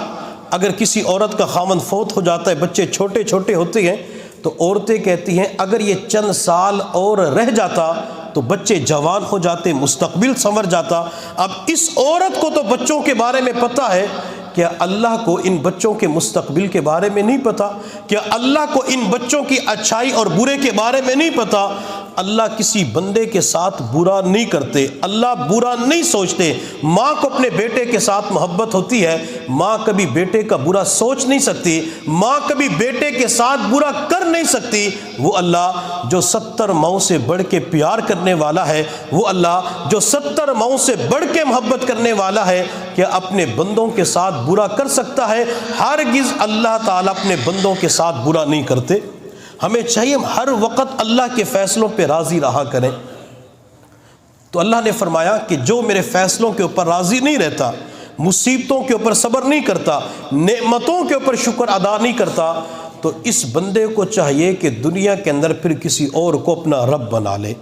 اگر کسی عورت کا خاوند فوت ہو جاتا ہے، بچے چھوٹے چھوٹے ہوتے ہیں، تو عورتیں کہتی ہیں اگر یہ چند سال اور رہ جاتا تو بچے جوان ہو جاتے، مستقبل سنور جاتا۔ اب اس عورت کو تو بچوں کے بارے میں پتہ ہے، کیا اللہ کو ان بچوں کے مستقبل کے بارے میں نہیں پتہ؟ کیا اللہ کو ان بچوں کی اچھائی اور برے کے بارے میں نہیں پتہ؟ اللہ کسی بندے کے ساتھ برا نہیں کرتے، اللہ برا نہیں سوچتے۔ ماں کو اپنے بیٹے کے ساتھ محبت ہوتی ہے، ماں کبھی بیٹے کا برا سوچ نہیں سکتی، ماں کبھی بیٹے کے ساتھ برا کر نہیں سکتی۔ وہ اللہ جو 70 ماؤں سے بڑھ کے پیار کرنے والا ہے، وہ اللہ جو 70 ماؤں سے بڑھ کے محبت کرنے والا ہے، کیا اپنے بندوں کے ساتھ برا کر سکتا ہے؟ ہرگز اللہ تعالیٰ اپنے بندوں کے ساتھ برا نہیں کرتے۔ ہمیں چاہیے ہم ہر وقت اللہ کے فیصلوں پہ راضی رہا کریں۔ تو اللہ نے فرمایا کہ جو میرے فیصلوں کے اوپر راضی نہیں رہتا، مصیبتوں کے اوپر صبر نہیں کرتا، نعمتوں کے اوپر شکر ادا نہیں کرتا، تو اس بندے کو چاہیے کہ دنیا کے اندر پھر کسی اور کو اپنا رب بنا لے۔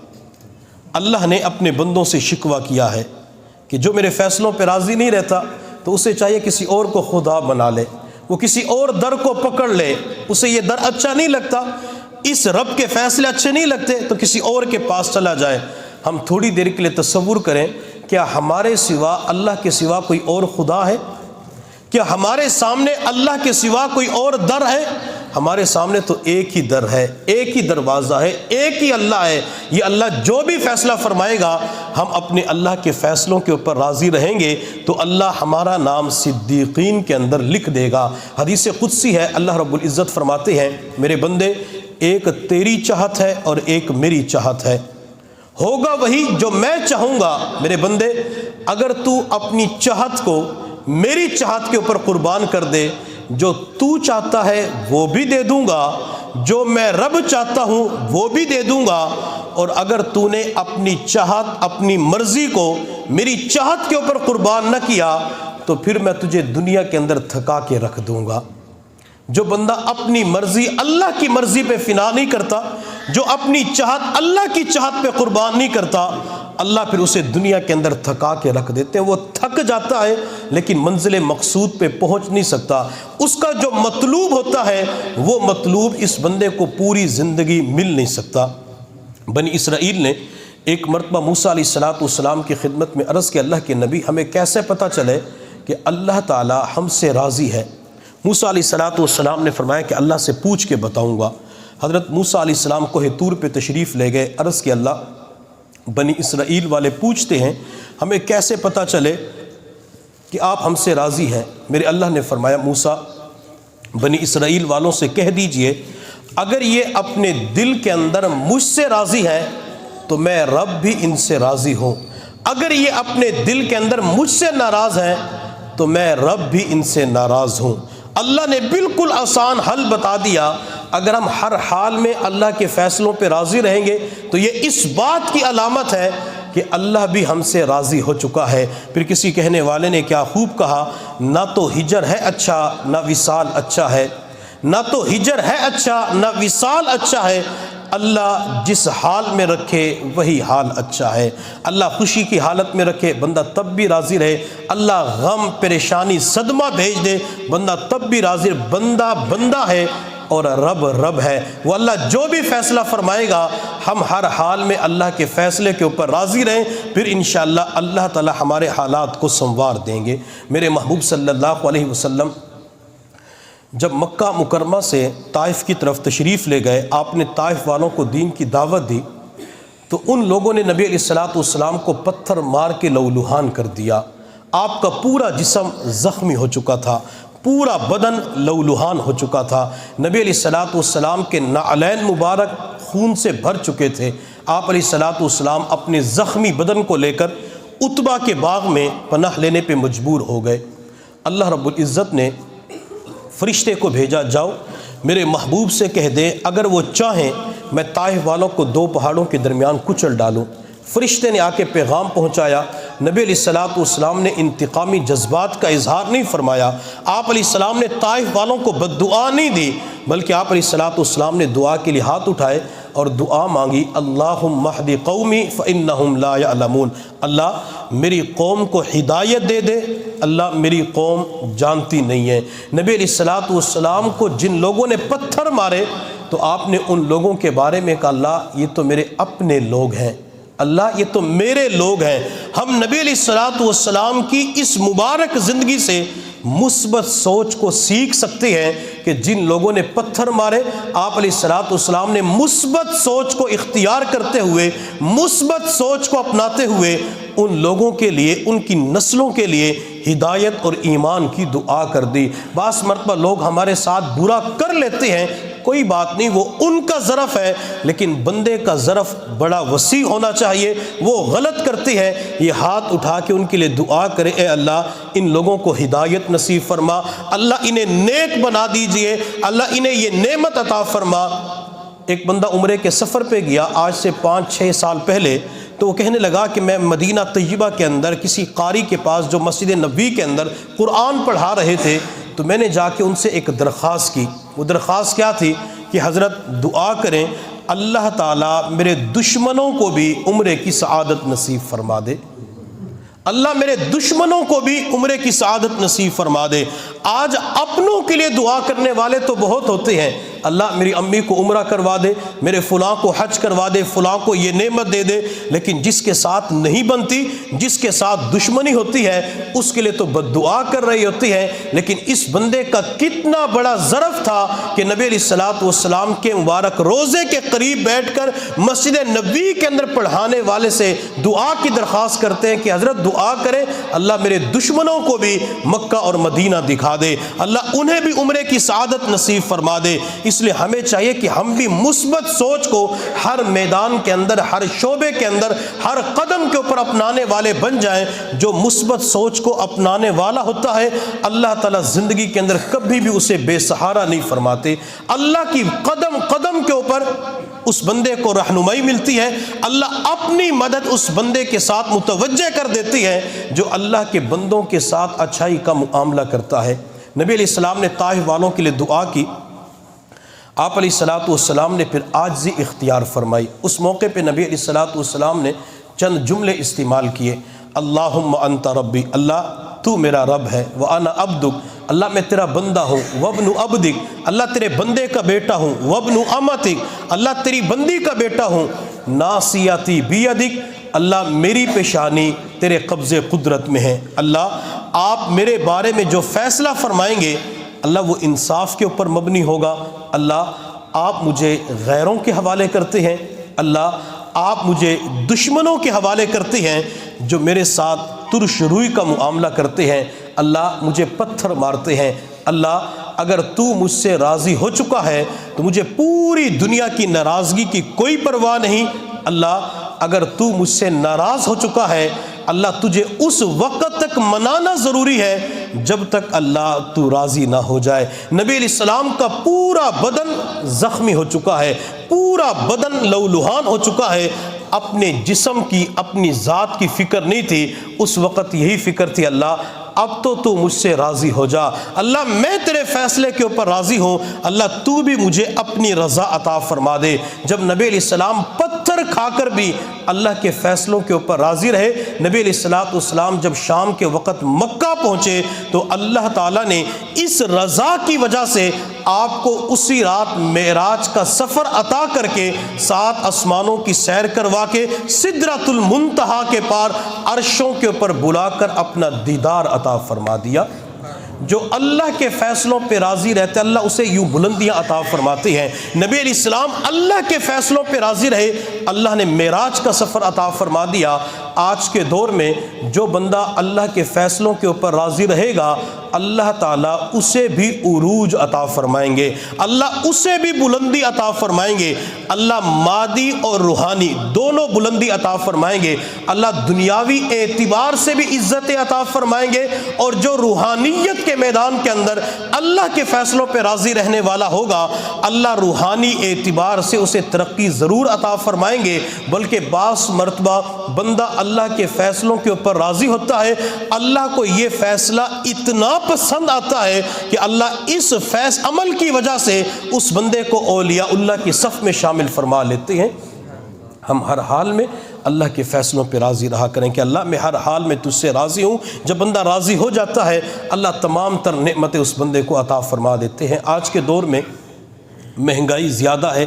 اللہ نے اپنے بندوں سے شکوہ کیا ہے کہ جو میرے فیصلوں پہ راضی نہیں رہتا تو اسے چاہیے کسی اور کو خدا بنا لے، وہ کسی اور در کو پکڑ لے، اسے یہ در اچھا نہیں لگتا، اس رب کے فیصلے اچھے نہیں لگتے تو کسی اور کے پاس چلا جائے۔ ہم تھوڑی دیر کے لیے تصور کریں، کیا ہمارے سوا اللہ کے سوا کوئی اور خدا ہے؟ کیا ہمارے سامنے اللہ کے سوا کوئی اور در ہے؟ ہمارے سامنے تو ایک ہی در ہے، ایک ہی دروازہ ہے، ایک ہی اللہ ہے۔ یہ اللہ جو بھی فیصلہ فرمائے گا، ہم اپنے اللہ کے فیصلوں کے اوپر راضی رہیں گے تو اللہ ہمارا نام صدیقین کے اندر لکھ دے گا۔ حدیث قدسی ہے، اللہ رب العزت فرماتے ہیں، میرے بندے ایک تیری چاہت ہے اور ایک میری چاہت ہے، ہوگا وہی جو میں چاہوں گا۔ میرے بندے اگر تو اپنی چاہت کو میری چاہت کے اوپر قربان کر دے، جو تو چاہتا ہے وہ بھی دے دوں گا، جو میں رب چاہتا ہوں وہ بھی دے دوں گا، اور اگر تو نے اپنی چاہت، اپنی مرضی کو میری چاہت کے اوپر قربان نہ کیا تو پھر میں تجھے دنیا کے اندر تھکا کے رکھ دوں گا۔ جو بندہ اپنی مرضی اللہ کی مرضی پہ فنا نہیں کرتا، جو اپنی چاہت اللہ کی چاہت پہ قربان نہیں کرتا، اللہ پھر اسے دنیا کے اندر تھکا کے رکھ دیتے ہیں۔ وہ تھک جاتا ہے لیکن منزل مقصود پہ پہنچ نہیں سکتا۔ اس کا جو مطلوب ہوتا ہے وہ مطلوب اس بندے کو پوری زندگی مل نہیں سکتا۔ بنی اسرائیل نے ایک مرتبہ موسیٰ علیہ السلام کی خدمت میں عرض کہ اللہ کے نبی، ہمیں کیسے پتہ چلے کہ اللہ تعالی ہم سے راضی ہے؟ موسیٰ علیہ السلام نے فرمایا کہ اللہ سے پوچھ کے بتاؤں گا۔ حضرت موسیٰ علیہ السلام کوہ طور پہ تشریف لے گئے، عرض کہ اللہ بنی اسرائیل والے پوچھتے ہیں ہمیں کیسے پتہ چلے کہ آپ ہم سے راضی ہیں؟ میرے اللہ نے فرمایا موسیٰ بنی اسرائیل والوں سے کہہ دیجئے اگر یہ اپنے دل کے اندر مجھ سے راضی ہیں تو میں رب بھی ان سے راضی ہوں، اگر یہ اپنے دل کے اندر مجھ سے ناراض ہیں تو میں رب بھی ان سے ناراض ہوں۔ اللہ نے بالکل آسان حل بتا دیا۔ اگر ہم ہر حال میں اللہ کے فیصلوں پہ راضی رہیں گے تو یہ اس بات کی علامت ہے کہ اللہ بھی ہم سے راضی ہو چکا ہے۔ پھر کسی کہنے والے نے کیا خوب کہا، نہ تو ہجر ہے اچھا نہ وصال اچھا ہے، نہ تو ہجر ہے اچھا نہ وصال اچھا ہے، اللہ جس حال میں رکھے وہی حال اچھا ہے، اللہ خوشی کی حالت میں رکھے بندہ تب بھی راضی رہے، اللہ غم پریشانی صدمہ بھیج دے بندہ تب بھی راضی رہے۔ بندہ بندہ ہے اور رب رب ہے، وہ اللہ جو بھی فیصلہ فرمائے گا ہم ہر حال میں اللہ کے فیصلے کے اوپر راضی رہیں، پھر انشاءاللہ اللہ تعالی ہمارے حالات کو سنوار دیں گے۔ میرے محبوب صلی اللہ علیہ وسلم جب مکہ مکرمہ سے طائف کی طرف تشریف لے گئے، آپ نے طائف والوں کو دین کی دعوت دی تو ان لوگوں نے نبی علیہ السلام کو پتھر مار کے لہولہان کر دیا۔ آپ کا پورا جسم زخمی ہو چکا تھا، پورا بدن لہولہان ہو چکا تھا، نبی علیہ السلام کے نعلین مبارک خون سے بھر چکے تھے۔ آپ علیہ السلام اپنے زخمی بدن کو لے کر عتبہ کے باغ میں پناہ لینے پہ مجبور ہو گئے۔ اللہ رب العزت نے فرشتے کو بھیجا، جاؤ میرے محبوب سے کہہ دیں اگر وہ چاہیں میں طائف والوں کو دو پہاڑوں کے درمیان کچل ڈالوں۔ فرشتے نے آ کے پیغام پہنچایا، نبی علیہ السلام نے انتقامی جذبات کا اظہار نہیں فرمایا، آپ علیہ السلام نے طائف والوں کو بد دعا نہیں دی، بلکہ آپ علیہ السلام نے دعا کے لیے ہاتھ اٹھائے اور دعا مانگی، اللہم اہد قومی فانہم لا یعلمون، اللہ میری قوم کو ہدایت دے دے، اللہ میری قوم جانتی نہیں ہے۔ نبی علیہ السلام کو جن لوگوں نے پتھر مارے تو آپ نے ان لوگوں کے بارے میں کہا، اللہ یہ تو میرے اپنے لوگ ہیں، اللہ یہ تو میرے لوگ ہیں۔ ہم نبی علیہ السلام کی اس مبارک زندگی سے مثبت سوچ کو سیکھ سکتے ہیں کہ جن لوگوں نے پتھر مارے آپ علیہ السلام نے مثبت سوچ کو اختیار کرتے ہوئے، مثبت سوچ کو اپناتے ہوئے ان لوگوں کے لیے، ان کی نسلوں کے لیے ہدایت اور ایمان کی دعا کر دی۔ بعض مرتبہ لوگ ہمارے ساتھ برا کر لیتے ہیں، کوئی بات نہیں، وہ ان کا ظرف ہے، لیکن بندے کا ظرف بڑا وسیع ہونا چاہیے۔ وہ غلط کرتے ہیں، یہ ہاتھ اٹھا کے ان کے لیے دعا کرے، اے اللہ ان لوگوں کو ہدایت نصیب فرما، اللہ انہیں نیک بنا دیجئے، اللہ انہیں یہ نعمت عطا فرما۔ ایک بندہ عمرے کے سفر پہ گیا آج سے 5-6 سال پہلے، تو وہ کہنے لگا کہ میں مدینہ طیبہ کے اندر کسی قاری کے پاس جو مسجد نبوی کے اندر قرآن پڑھا رہے تھے، تو میں نے جا کے ان سے ایک درخواست کی۔ وہ درخواست کیا تھی کہ حضرت دعا کریں اللہ تعالیٰ میرے دشمنوں کو بھی عمرے کی سعادت نصیب فرما دے، اللہ میرے دشمنوں کو بھی عمرے کی سعادت نصیب فرما دے۔ آج اپنوں کے لیے دعا کرنے والے تو بہت ہوتے ہیں، اللہ میری امی کو عمرہ کروا دے، میرے فلاں کو حج کروا دے، فلاں کو یہ نعمت دے دے، لیکن جس کے ساتھ نہیں بنتی، جس کے ساتھ دشمنی ہوتی ہے، اس کے لیے تو بد دعا کر رہی ہوتی ہے۔ لیکن اس بندے کا کتنا بڑا ظرف تھا کہ نبی علیہ السلام کے مبارک روزے کے قریب بیٹھ کر مسجد نبوی کے اندر پڑھانے والے سے دعا کی درخواست کرتے ہیں کہ حضرت دعا کرے اللہ میرے دشمنوں کو بھی مکہ اور مدینہ دکھا دے، اللہ انہیں بھی عمرے کی سعادت نصیب فرما دے۔ اس لیے ہمیں چاہیے کہ ہم بھی مثبت سوچ کو ہر میدان کے اندر، ہر شعبے کے اندر، ہر قدم کے اوپر اپنانے والے بن جائیں۔ جو مثبت سوچ کو اپنانے والا ہوتا ہے اللہ تعالیٰ زندگی کے اندر کبھی بھی اسے بے سہارا نہیں فرماتے، اللہ کی قدم قدم کے اوپر اس بندے کو رہنمائی ملتی ہے، اللہ اپنی مدد اس بندے کے ساتھ متوجہ کر دیتی ہے جو اللہ کے بندوں کے ساتھ اچھائی کا معاملہ کرتا ہے۔ نبی علیہ السلام نے طائف والوں کے لیے دعا کی، آپ علیہ السلام نے پھر عاجزی اختیار فرمائی۔ اس موقع پہ نبی علیہ السلام نے چند جملے استعمال کیے، اللہم انت ربی، اللہ تو میرا رب ہے، وانا عبدک، اللہ میں تیرا بندہ ہوں، وابن عبدک، اللہ تیرے بندے کا بیٹا ہوں، وابن امتک، اللہ تیری بندی کا بیٹا ہوں، ناصیتی بیدک، اللہ میری پیشانی تیرے قبضے قدرت میں ہے، اللہ آپ میرے بارے میں جو فیصلہ فرمائیں گے اللہ وہ انصاف کے اوپر مبنی ہوگا، اللہ آپ مجھے غیروں کے حوالے کرتے ہیں، اللہ آپ مجھے دشمنوں کے حوالے کرتے ہیں جو میرے ساتھ ترش روئی کا معاملہ کرتے ہیں، اللہ مجھے پتھر مارتے ہیں، اللہ اگر تو مجھ سے راضی ہو چکا ہے تو مجھے پوری دنیا کی ناراضگی کی کوئی پرواہ نہیں، اللہ اگر تو مجھ سے ناراض ہو چکا ہے اللہ تجھے اس وقت تک منانا ضروری ہے جب تک اللہ تو راضی نہ ہو جائے۔ نبی علیہ السلام کا پورا بدن زخمی ہو چکا ہے، پورا بدن لہولہان ہو چکا ہے، اپنے جسم کی، اپنی ذات کی فکر نہیں تھی، اس وقت یہی فکر تھی اللہ اب تو تو مجھ سے راضی ہو جا، اللہ میں تیرے فیصلے کے اوپر راضی ہوں، اللہ تو بھی مجھے اپنی رضا عطا فرما دے۔ جب نبی علیہ السلام پتھر کھا کر بھی اللہ کے فیصلوں کے اوپر راضی رہے، نبی علیہ السلام جب شام کے وقت مکہ پہنچے تو اللہ تعالیٰ نے اس رضا کی وجہ سے آپ کو اسی رات معراج کا سفر عطا کر کے 7 آسمانوں کی سیر کروا کے سدرۃ المنتہا کے پار عرشوں کے اوپر بلا کر اپنا دیدار عطا فرما دیا۔ جو اللہ کے فیصلوں پہ راضی رہتے اللہ اسے یوں بلندیاں عطا فرماتے ہیں۔ نبی علیہ السلام اللہ کے فیصلوں پہ راضی رہے، اللہ نے معراج کا سفر عطا فرما دیا۔ آج کے دور میں جو بندہ اللہ کے فیصلوں کے اوپر راضی رہے گا، اللہ تعالیٰ اسے بھی عروج عطا فرمائیں گے، اللہ اسے بھی بلندی عطا فرمائیں گے، اللہ مادی اور روحانی دونوں بلندی عطا فرمائیں گے، اللہ دنیاوی اعتبار سے بھی عزت عطا فرمائیں گے، اور جو روحانیت کے میدان کے اندر اللہ کے فیصلوں پہ راضی رہنے والا ہوگا، اللہ روحانی اعتبار سے اسے ترقی ضرور عطا فرمائیں گے۔ بلکہ بعض مرتبہ بندہ اللہ کے فیصلوں کے اوپر راضی ہوتا ہے، اللہ کو یہ فیصلہ اتنا پسند آتا ہے کہ اللہ اس عمل کی وجہ سے اس بندے کو اولیاء اللہ کی صف میں شامل فرما لیتے ہیں۔ ہم ہر حال میں اللہ کے فیصلوں پہ راضی رہا کریں کہ اللہ میں ہر حال میں تجھ سے راضی ہوں۔ جب بندہ راضی ہو جاتا ہے، اللہ تمام تر نعمتیں اس بندے کو عطا فرما دیتے ہیں۔ آج کے دور میں مہنگائی زیادہ ہے،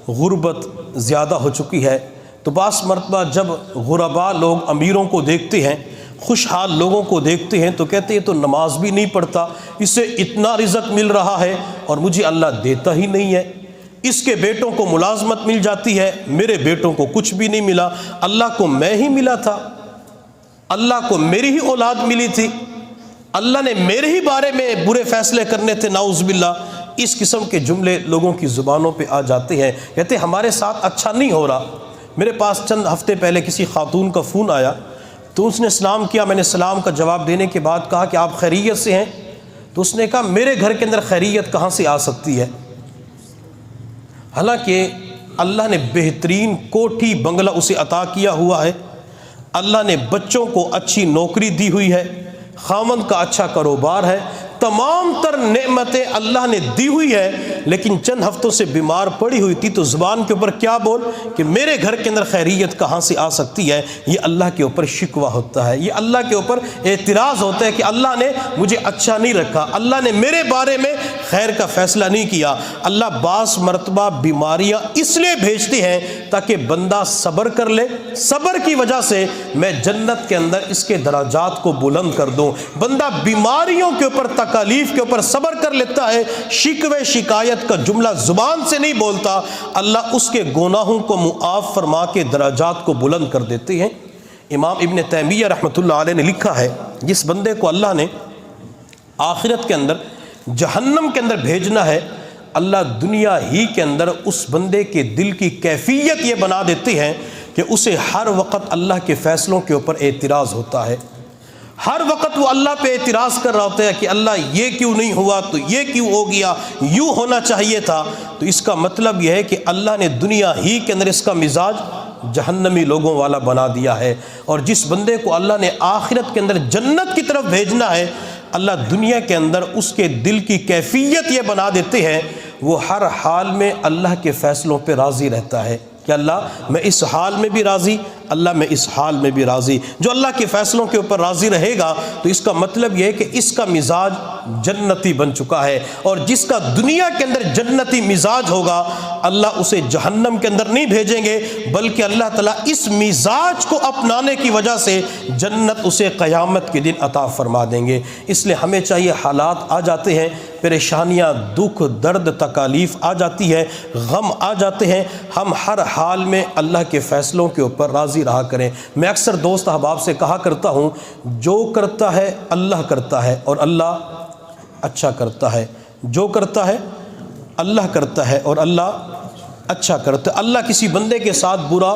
غربت زیادہ ہو چکی ہے، تو بعض مرتبہ جب غربا لوگ امیروں کو دیکھتے ہیں، خوشحال لوگوں کو دیکھتے ہیں، تو کہتے ہیں تو نماز بھی نہیں پڑھتا، اسے اتنا رزق مل رہا ہے اور مجھے اللہ دیتا ہی نہیں ہے، اس کے بیٹوں کو ملازمت مل جاتی ہے، میرے بیٹوں کو کچھ بھی نہیں ملا، اللہ کو میں ہی ملا تھا، اللہ کو میری ہی اولاد ملی تھی، اللہ نے میرے ہی بارے میں برے فیصلے کرنے تھے، نعوذ باللہ۔ اس قسم کے جملے لوگوں کی زبانوں پہ آ جاتے ہیں، کہتے ہیں ہمارے ساتھ اچھا نہیں ہو رہا۔ میرے پاس چند ہفتے پہلے کسی خاتون کا فون آیا، تو اس نے سلام کیا، میں نے سلام کا جواب دینے کے بعد کہا کہ آپ خیریت سے ہیں؟ تو اس نے کہا میرے گھر کے اندر خیریت کہاں سے آ سکتی ہے؟ حالانکہ اللہ نے بہترین کوٹھی بنگلہ اسے عطا کیا ہوا ہے، اللہ نے بچوں کو اچھی نوکری دی ہوئی ہے، خاوند کا اچھا کاروبار ہے، تمام تر نعمتیں اللہ نے دی ہوئی ہے، لیکن چند ہفتوں سے بیمار پڑی ہوئی تھی، تو زبان کے اوپر کیا بول کہ میرے گھر کے اندر خیریت کہاں سے آ سکتی ہے؟ یہ اللہ کے اوپر شکوہ ہوتا ہے، یہ اللہ کے اوپر اعتراض ہوتا ہے کہ اللہ نے مجھے اچھا نہیں رکھا، اللہ نے میرے بارے میں خیر کا فیصلہ نہیں کیا۔ اللہ بعض مرتبہ بیماریاں اس لیے بھیجتے ہیں تاکہ بندہ صبر کر لے، صبر کی وجہ سے میں جنت کے اندر اس کے درجات کو بلند کر دوں۔ بندہ بیماریوں کے اوپر، تکالیف کے اوپر صبر کر لیتا ہے، شکوے شکایت کا جملہ زبان سے نہیں بولتا، اللہ اس کے گناہوں کو معاف فرما کے درجات کو بلند کر دیتے ہیں۔ امام ابن تیمیہ رحمۃ اللہ علیہ نے لکھا ہے، جس بندے کو اللہ نے آخرت کے اندر جہنم کے اندر بھیجنا ہے، اللہ دنیا ہی کے اندر اس بندے کے دل کی کیفیت یہ بنا دیتے ہیں کہ اسے ہر وقت اللہ کے فیصلوں کے اوپر اعتراض ہوتا ہے، ہر وقت وہ اللہ پہ اعتراض کر رہا ہوتا ہے کہ اللہ یہ کیوں نہیں ہوا، تو یہ کیوں ہو گیا، یوں ہونا چاہیے تھا۔ تو اس کا مطلب یہ ہے کہ اللہ نے دنیا ہی کے اندر اس کا مزاج جہنمی لوگوں والا بنا دیا ہے، اور جس بندے کو اللہ نے آخرت کے اندر جنت کی طرف بھیجنا ہے، اللہ دنیا کے اندر اس کے دل کی کیفیت یہ بنا دیتے ہیں، وہ ہر حال میں اللہ کے فیصلوں پہ راضی رہتا ہے کہ اللہ میں اس حال میں بھی راضی، اللہ میں اس حال میں بھی راضی۔ جو اللہ کے فیصلوں کے اوپر راضی رہے گا تو اس کا مطلب یہ ہے کہ اس کا مزاج جنتی بن چکا ہے، اور جس کا دنیا کے اندر جنتی مزاج ہوگا اللہ اسے جہنم کے اندر نہیں بھیجیں گے، بلکہ اللہ تعالیٰ اس مزاج کو اپنانے کی وجہ سے جنت اسے قیامت کے دن عطا فرما دیں گے۔ اس لیے ہمیں چاہیے، حالات آ جاتے ہیں، پریشانیاں، دکھ، درد، تکالیف آ جاتی ہے، غم آ جاتے ہیں، ہم ہر حال میں اللہ کے فیصلوں کے اوپر راضی رہا کریں۔ میں اکثر دوست احباب سے کہا کرتا ہوں، جو کرتا ہے اللہ کرتا ہے، اور اللہ اچھا کرتا ہے، جو کرتا ہے اللہ کرتا ہے، اور اللہ اچھا کرتا ہے۔ اللہ کسی بندے کے ساتھ برا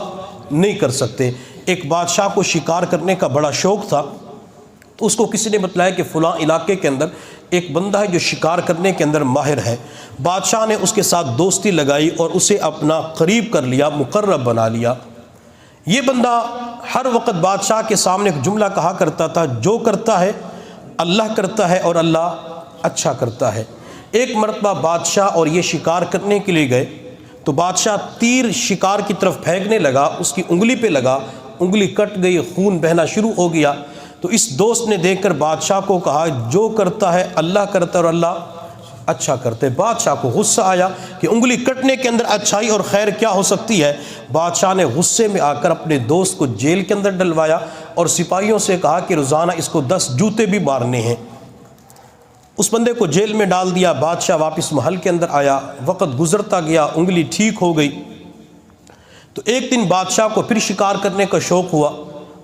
نہیں کر سکتے۔ ایک بادشاہ کو شکار کرنے کا بڑا شوق تھا، تو اس کو کسی نے بتلایا کہ فلاں علاقے کے اندر ایک بندہ ہے جو شکار کرنے کے اندر ماہر ہے۔ بادشاہ نے اس کے ساتھ دوستی لگائی اور اسے اپنا قریب کر لیا، مقرب بنا لیا۔ یہ بندہ ہر وقت بادشاہ کے سامنے ایک جملہ کہا کرتا تھا، جو کرتا ہے اللہ کرتا ہے اور اللہ اچھا کرتا ہے۔ ایک مرتبہ بادشاہ اور یہ شکار کرنے کے لیے گئے تو بادشاہ تیر شکار کی طرف پھینکنے لگا، اس کی انگلی پہ لگا، انگلی کٹ گئی، خون بہنا شروع ہو گیا۔ تو اس دوست نے دیکھ کر بادشاہ کو کہا جو کرتا ہے اللہ کرتا ہے اور اللہ اچھا کرتے۔ بادشاہ کو غصہ آیا کہ انگلی کٹنے کے اندر اچھائی اور خیر کیا ہو سکتی ہے۔ بادشاہ نے غصے میں آ کر اپنے دوست کو جیل کے اندر ڈلوایا اور سپاہیوں سے کہا کہ روزانہ اس کو 10 جوتے بھی مارنے ہیں۔ اس بندے کو جیل میں ڈال دیا۔ بادشاہ واپس محل کے اندر آیا، وقت گزرتا گیا، انگلی ٹھیک ہو گئی۔ تو ایک دن بادشاہ کو پھر شکار کرنے کا شوق ہوا،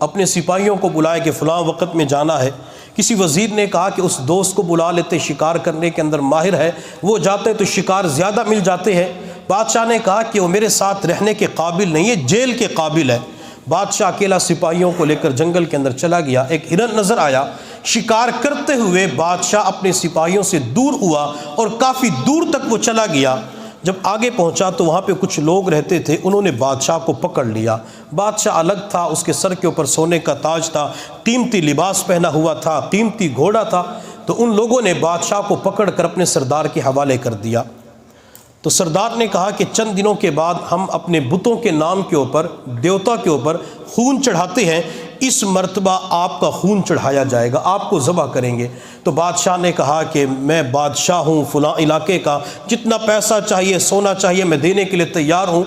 اپنے سپاہیوں کو بلائے کہ فلاں وقت میں جانا ہے۔ کسی وزیر نے کہا کہ اس دوست کو بلا لیتے، شکار کرنے کے اندر ماہر ہے، وہ جاتے تو شکار زیادہ مل جاتے ہیں۔ بادشاہ نے کہا کہ وہ میرے ساتھ رہنے کے قابل نہیں ہے، جیل کے قابل ہے۔ بادشاہ اکیلا سپاہیوں کو لے کر جنگل کے اندر چلا گیا۔ ایک ہرن نظر آیا، شکار کرتے ہوئے بادشاہ اپنے سپاہیوں سے دور ہوا اور کافی دور تک وہ چلا گیا۔ جب آگے پہنچا تو وہاں پہ کچھ لوگ رہتے تھے، انہوں نے بادشاہ کو پکڑ لیا۔ بادشاہ الگ تھا، اس کے سر کے اوپر سونے کا تاج تھا، قیمتی لباس پہنا ہوا تھا، قیمتی گھوڑا تھا۔ تو ان لوگوں نے بادشاہ کو پکڑ کر اپنے سردار کے حوالے کر دیا۔ تو سردار نے کہا کہ چند دنوں کے بعد ہم اپنے بتوں کے نام کے اوپر، دیوتا کے اوپر خون چڑھاتے ہیں، اس مرتبہ آپ کا خون چڑھایا جائے گا، آپ کو ذبح کریں گے۔ تو بادشاہ نے کہا کہ میں بادشاہ ہوں فلاں علاقے کا، جتنا پیسہ چاہیے، سونا چاہیے، میں دینے کے لیے تیار ہوں۔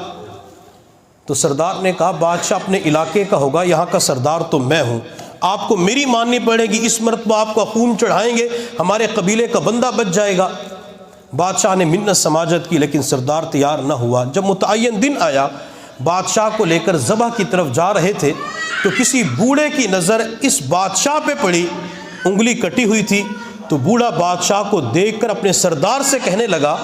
تو سردار نے کہا بادشاہ اپنے علاقے کا ہوگا، یہاں کا سردار تو میں ہوں، آپ کو میری ماننی پڑے گی، اس مرتبہ آپ کا خون چڑھائیں گے، ہمارے قبیلے کا بندہ بچ جائے گا۔ بادشاہ نے منت سماجت کی لیکن سردار تیار نہ ہوا۔ جب متعین دن آیا، بادشاہ کو لے کر ذبح کی طرف جا رہے تھے تو کسی بوڑھے کی نظر اس بادشاہ پہ پڑی، انگلی کٹی ہوئی تھی۔ تو بوڑھا بادشاہ کو دیکھ کر اپنے سردار سے کہنے لگا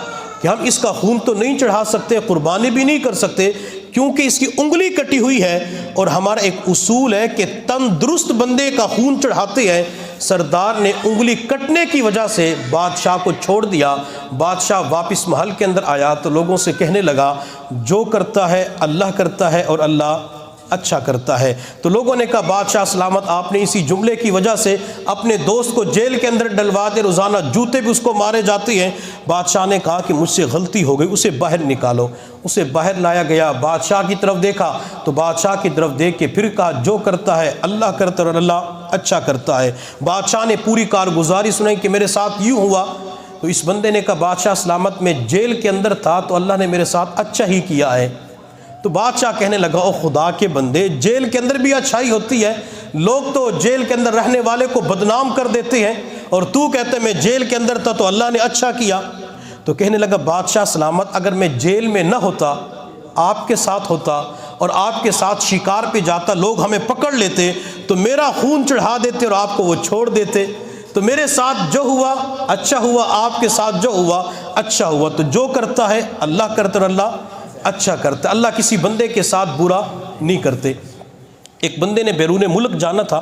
کہ ہم اس کا خون تو نہیں چڑھا سکتے، قربانی بھی نہیں کر سکتے کیونکہ اس کی انگلی کٹی ہوئی ہے، اور ہمارا ایک اصول ہے کہ تندرست بندے کا خون چڑھاتے ہیں۔ سردار نے انگلی کٹنے کی وجہ سے بادشاہ کو چھوڑ دیا۔ بادشاہ واپس محل کے اندر آیا تو لوگوں سے کہنے لگا جو کرتا ہے اللہ کرتا ہے اور اللہ اچھا کرتا ہے۔ تو لوگوں نے کہا بادشاہ سلامت، آپ نے اسی جملے کی وجہ سے اپنے دوست کو جیل کے اندر ڈلوا دے، روزانہ جوتے بھی اس کو مارے جاتے ہیں۔ بادشاہ نے کہا کہ مجھ سے غلطی ہو گئی، اسے باہر نکالو۔ اسے باہر لایا گیا، بادشاہ کی طرف دیکھا تو بادشاہ کی طرف دیکھ کے پھر کہا جو کرتا ہے اللہ کرتا ہے اور اللہ اچھا کرتا ہے۔ بادشاہ نے پوری کارگزاری سنائی کہ میرے ساتھ یوں ہوا۔ تو اس بندے نے کہا بادشاہ سلامت، میں جیل کے اندر تھا تو اللہ نے میرے ساتھ اچھا ہی کیا ہے۔ تو بادشاہ کہنے لگا او خدا کے بندے، جیل کے اندر بھی اچھائی ہوتی ہے، لوگ تو جیل کے اندر رہنے والے کو بدنام کر دیتے ہیں، اور تو کہتے میں جیل کے اندر تھا تو اللہ نے اچھا کیا۔ تو کہنے لگا بادشاہ سلامت، اگر میں جیل میں نہ ہوتا، آپ کے ساتھ ہوتا اور آپ کے ساتھ شکار پہ جاتا، لوگ ہمیں پکڑ لیتے تو میرا خون چڑھا دیتے اور آپ کو وہ چھوڑ دیتے۔ تو میرے ساتھ جو ہوا اچھا ہوا، آپ کے ساتھ جو ہوا اچھا ہوا۔ تو جو کرتا ہے اللہ کرتا اور اللہ اچھا کرتا، اللہ کسی بندے کے ساتھ برا نہیں کرتے۔ ایک بندے نے بیرون ملک جانا تھا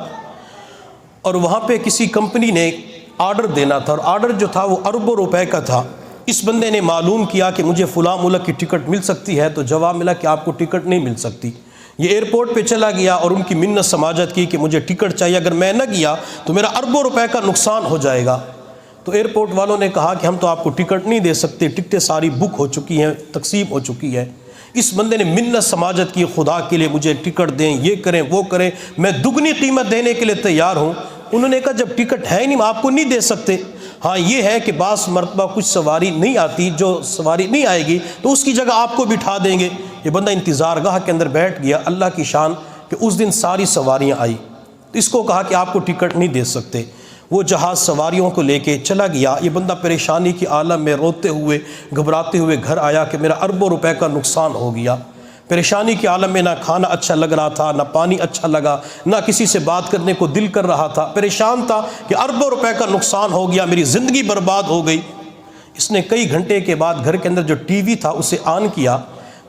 اور وہاں پہ کسی کمپنی نے آرڈر دینا تھا، اور آرڈر جو تھا وہ اربوں روپے کا تھا۔ اس بندے نے معلوم کیا کہ مجھے فلاں ملک کی ٹکٹ مل سکتی ہے، تو جواب ملا کہ آپ کو ٹکٹ نہیں مل سکتی۔ یہ ایئرپورٹ پہ چلا گیا اور ان کی منت سماجت کی کہ مجھے ٹکٹ چاہیے، اگر میں نہ گیا تو میرا اربوں روپے کا نقصان ہو جائے گا۔ تو ایئرپورٹ والوں نے کہا کہ ہم تو آپ کو ٹکٹ نہیں دے سکتے، ٹکٹیں ساری بک ہو چکی ہیں، تقسیم ہو چکی ہے۔ اس بندے نے منت سماجت کی خدا کے لیے مجھے ٹکٹ دیں، یہ کریں وہ کریں، میں دگنی قیمت دینے کے لیے تیار ہوں۔ انہوں نے کہا جب ٹکٹ ہے نہیں آپ کو نہیں دے سکتے۔ ہاں یہ ہے کہ بعض مرتبہ کچھ سواری نہیں آتی، جو سواری نہیں آئے گی تو اس کی جگہ آپ کو بٹھا دیں گے۔ یہ بندہ انتظار گاہ کے اندر بیٹھ گیا، اللہ کی شان کہ اس دن ساری سواریاں آئی۔ تو اس کو کہا کہ آپ کو ٹکٹ نہیں دے سکتے۔ وہ جہاز سواریوں کو لے کے چلا گیا۔ یہ بندہ پریشانی کی عالم میں روتے ہوئے گھبراتے ہوئے گھر آیا کہ میرا اربوں روپے کا نقصان ہو گیا۔ پریشانی کے عالم میں نہ کھانا اچھا لگ رہا تھا، نہ پانی اچھا لگا، نہ کسی سے بات کرنے کو دل کر رہا تھا، پریشان تھا کہ اربوں روپے کا نقصان ہو گیا، میری زندگی برباد ہو گئی۔ اس نے کئی گھنٹے کے بعد گھر کے اندر جو ٹی وی تھا اسے آن کیا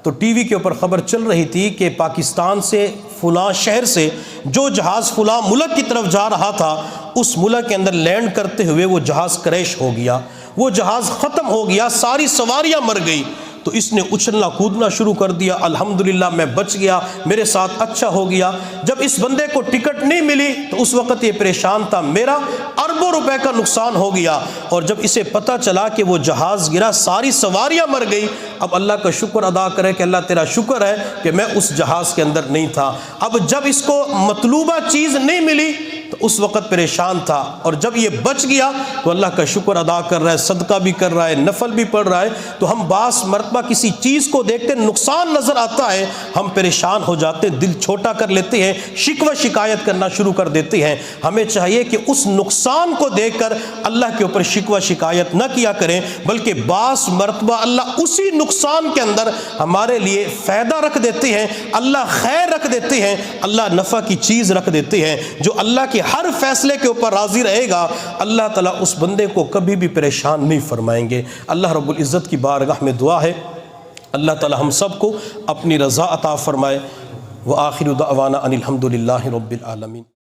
تو ٹی وی کے اوپر خبر چل رہی تھی کہ پاکستان سے فلاں شہر سے جو جہاز فلاں ملک کی طرف جا رہا تھا، اس ملک کے اندر لینڈ کرتے ہوئے وہ جہاز کریش ہو گیا، وہ جہاز ختم ہو گیا، ساری سواریاں مر گئی۔ تو اس نے اچھلنا کودنا شروع کر دیا، الحمدللہ میں بچ گیا، میرے ساتھ اچھا ہو گیا۔ جب اس بندے کو ٹکٹ نہیں ملی تو اس وقت یہ پریشان تھا، میرا اربوں روپے کا نقصان ہو گیا۔ اور جب اسے پتہ چلا کہ وہ جہاز گرا، ساری سواریاں مر گئی، اب اللہ کا شکر ادا کرے کہ اللہ تیرا شکر ہے کہ میں اس جہاز کے اندر نہیں تھا۔ اب جب اس کو مطلوبہ چیز نہیں ملی تو اس وقت پریشان تھا، اور جب یہ بچ گیا تو اللہ کا شکر ادا کر رہا ہے، صدقہ بھی کر رہا ہے، نفل بھی پڑھ رہا ہے۔ تو ہم بعض مرتبہ کسی چیز کو دیکھتے نقصان نظر آتا ہے، ہم پریشان ہو جاتے ہیں، دل چھوٹا کر لیتے ہیں، شکوہ شکایت کرنا شروع کر دیتے ہیں۔ ہمیں چاہیے کہ اس نقصان کو دیکھ کر اللہ کے اوپر شکوہ شکایت نہ کیا کریں، بلکہ بعض مرتبہ اللہ اسی نقصان کے اندر ہمارے لیے فائدہ رکھ دیتے ہیں، اللہ خیر رکھ دیتے ہیں، اللہ نفع کی چیز رکھ دیتے ہیں۔ جو اللہ کے ہر فیصلے کے اوپر راضی رہے گا، اللہ تعالیٰ اس بندے کو کبھی بھی پریشان نہیں فرمائیں گے۔ اللہ رب العزت کی بارگاہ میں دعا ہے اللہ تعالیٰ ہم سب کو اپنی رضا عطا فرمائے۔ وآخر دعوانا ان الحمد للہ رب العالمین۔